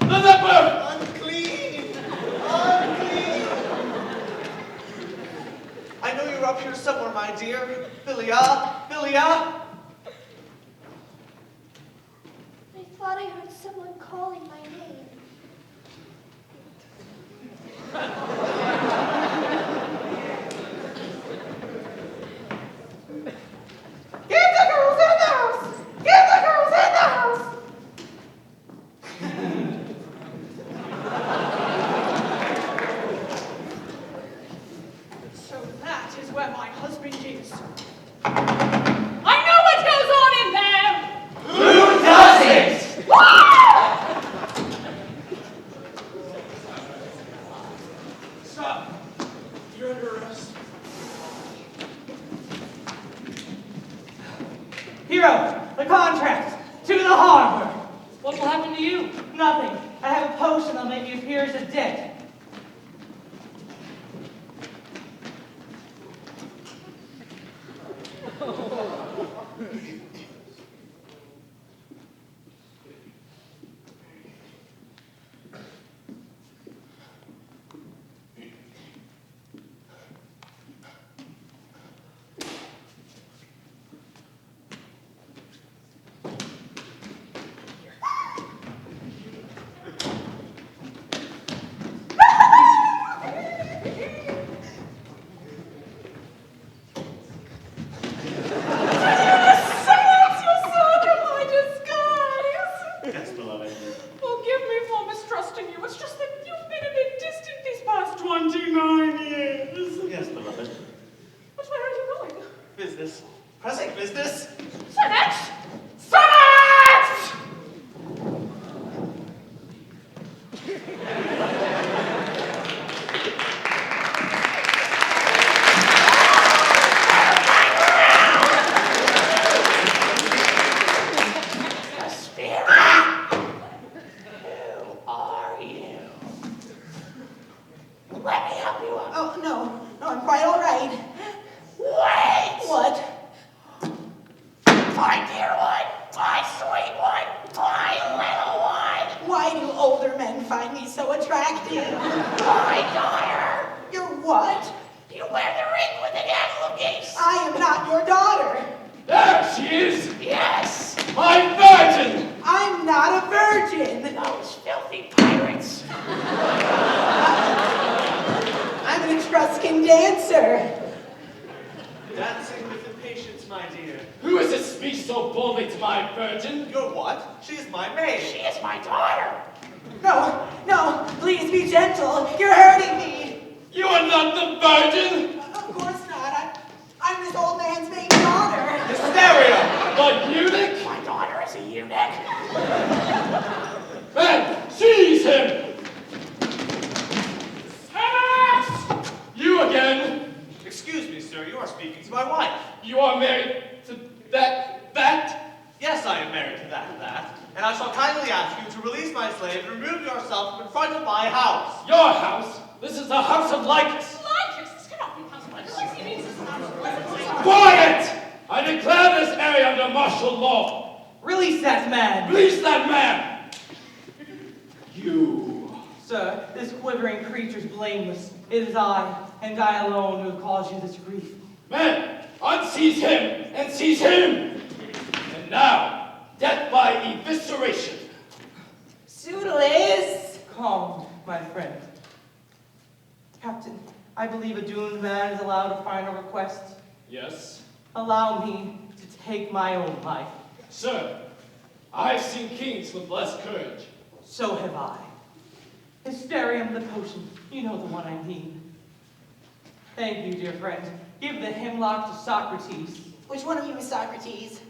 Let that burn! Unclean. Unclean. I know you're up here somewhere, my dear. Philia. Philia. I thought I heard someone calling my name. Get the girls in the house! Get the girls in the house! So that is where my husband is. I know what goes on in there! Who does it? Stop. You're under arrest. Hero, the contract. To the harbor. What will happen to you? Nothing. I have a potion that'll make you appear as a dead. Yes, beloved. Forgive me for mistrusting you. It's just that you've been a bit distant these past 29 years. Yes, beloved. But where are you going? Business. Pressing business. Senate! Senate! Let me help you up. Oh, no. No, I'm quite all right. Wait! What? My dear one, my sweet one, my little one. Why do older men find me so attractive. My daughter! You're what? You wear the ring with the gaggle of geese. I am not your daughter. There she is! Yes! My virgin! I'm not a virgin. Those filthy pirates. I'm an Etruscan dancer. Dancing with impatience, my dear. Who is it speaks so boldly to my virgin? You're what? She is my maid. She is my daughter. No, no, please be gentle. You're hurting me. You are not the virgin! Of course not. I'm this old man's main daughter. Hysteria! The eunuch? My daughter is a eunuch. Man, seize him! Max! You again? Excuse me, sir, you are speaking to my wife. You are married to that? Yes, I am married to that. And I shall kindly ask you to release my slave and remove yourself from in front of my house. Your house? This is the house of Lycus. Lycus, this cannot be house of Lycus. He means this is not a pleasant. Quiet! I declare this area under martial law. Release that man! Release that man! You. Sir, this quivering creature's blameless. It is I, and I alone, who have caused you this grief. Men, unseize him and seize him! And now, death by evisceration. Pseudolus. Calm, my friend. Captain, I believe a doomed man is allowed a final request. Yes? Allow me to take my own life. Sir, I've seen kings with less courage. So have I. Hysterium the potion, you know the one I mean. Thank you, dear friend. Give the hemlock to Socrates. Which one of you is Socrates?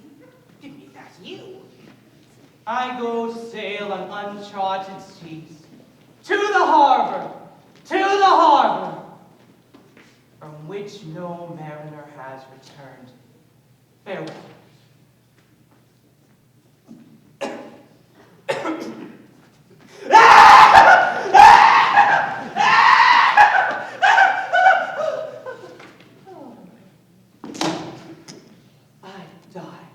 That's you. I go to sail on uncharted seas. To the harbor! To the harbor! From which no mariner has returned. Farewell. I die.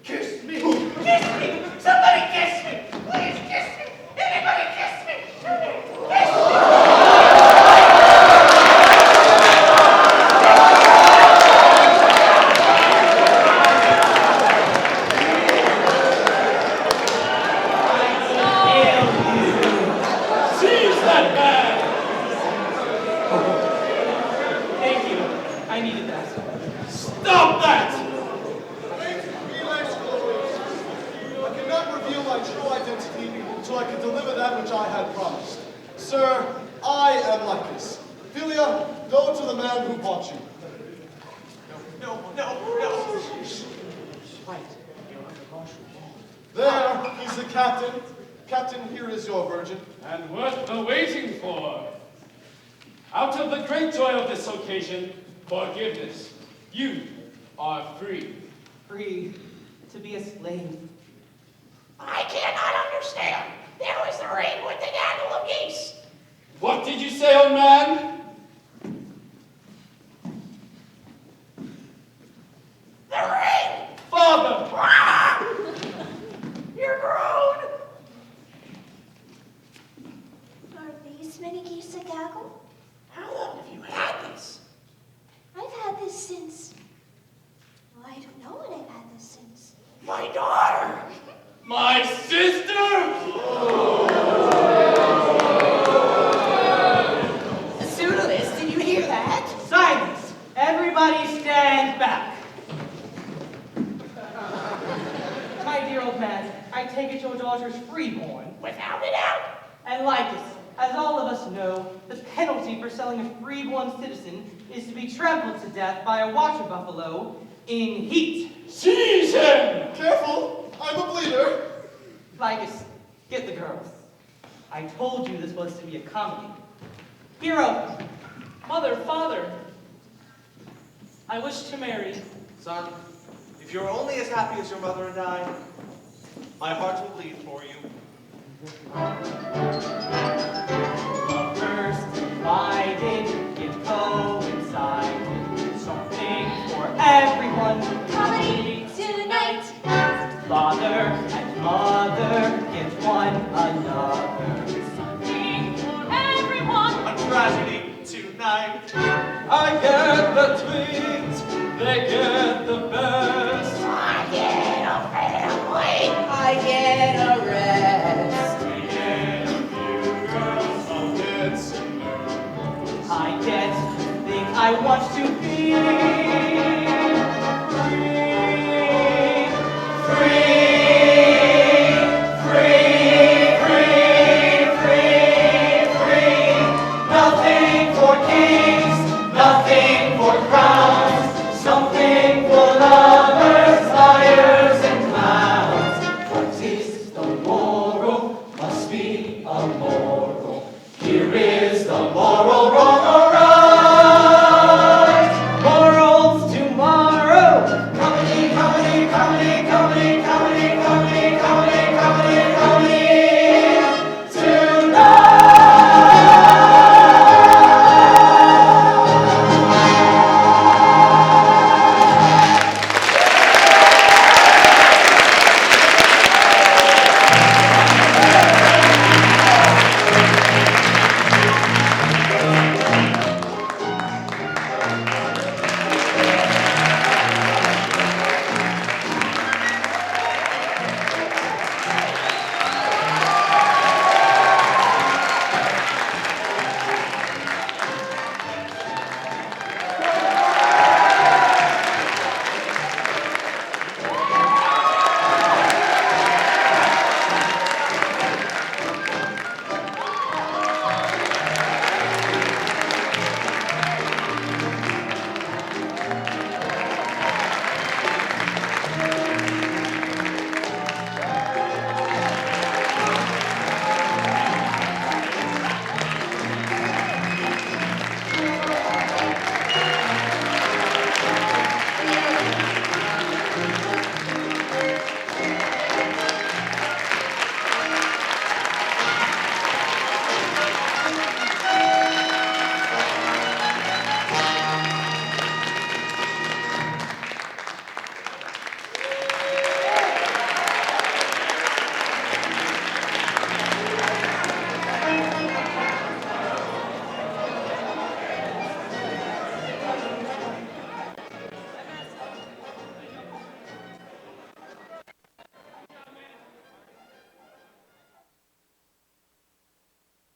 Kiss me! Kiss me! Somebody kiss me! Please kiss me! Anybody kiss me! Kiss me! Seize that man! Thank you. I needed that. Stop that! Relax, Glorious. I cannot reveal my true identity until I can deliver that which I had promised. Sir, I am Lycus. Philia, go to the man who bought you. No. Quiet. There, he's the captain. Captain, here is your virgin. And worth the waiting for. Out of the great joy of this occasion, forgiveness, you are free. Free to be a slave. I cannot understand. There was the ring with the gaggle of geese. What did you say, old man? The ring! Father! You're grown! Are these many geese a gaggle? How long have you had this? I've had this since... Well, I don't know when I've had this since. My daughter! My sister! Pseudolus, did you hear that? Silence! Everybody stand back. My dear old man, I take it your daughter's freeborn. Without a doubt. And Lycus, as all of us know, the penalty for selling a freeborn citizen is to be trampled to death by a water buffalo in heat. Seize him! Careful, I'm a bleeder. Lycus, get the girls. I told you this was to be a comedy. Hero, Mother, father, I wish to marry. Son, if you're only as happy as your mother and I, my heart will bleed for you. but first, why did it coincide with something for everyone? Comedy tonight. Father and mother, get one another. Something for everyone. A tragedy tonight. I get the twins, they get the best. I get a family. I get a rest. We get a few girls, I'll get some news. I get the thing I want to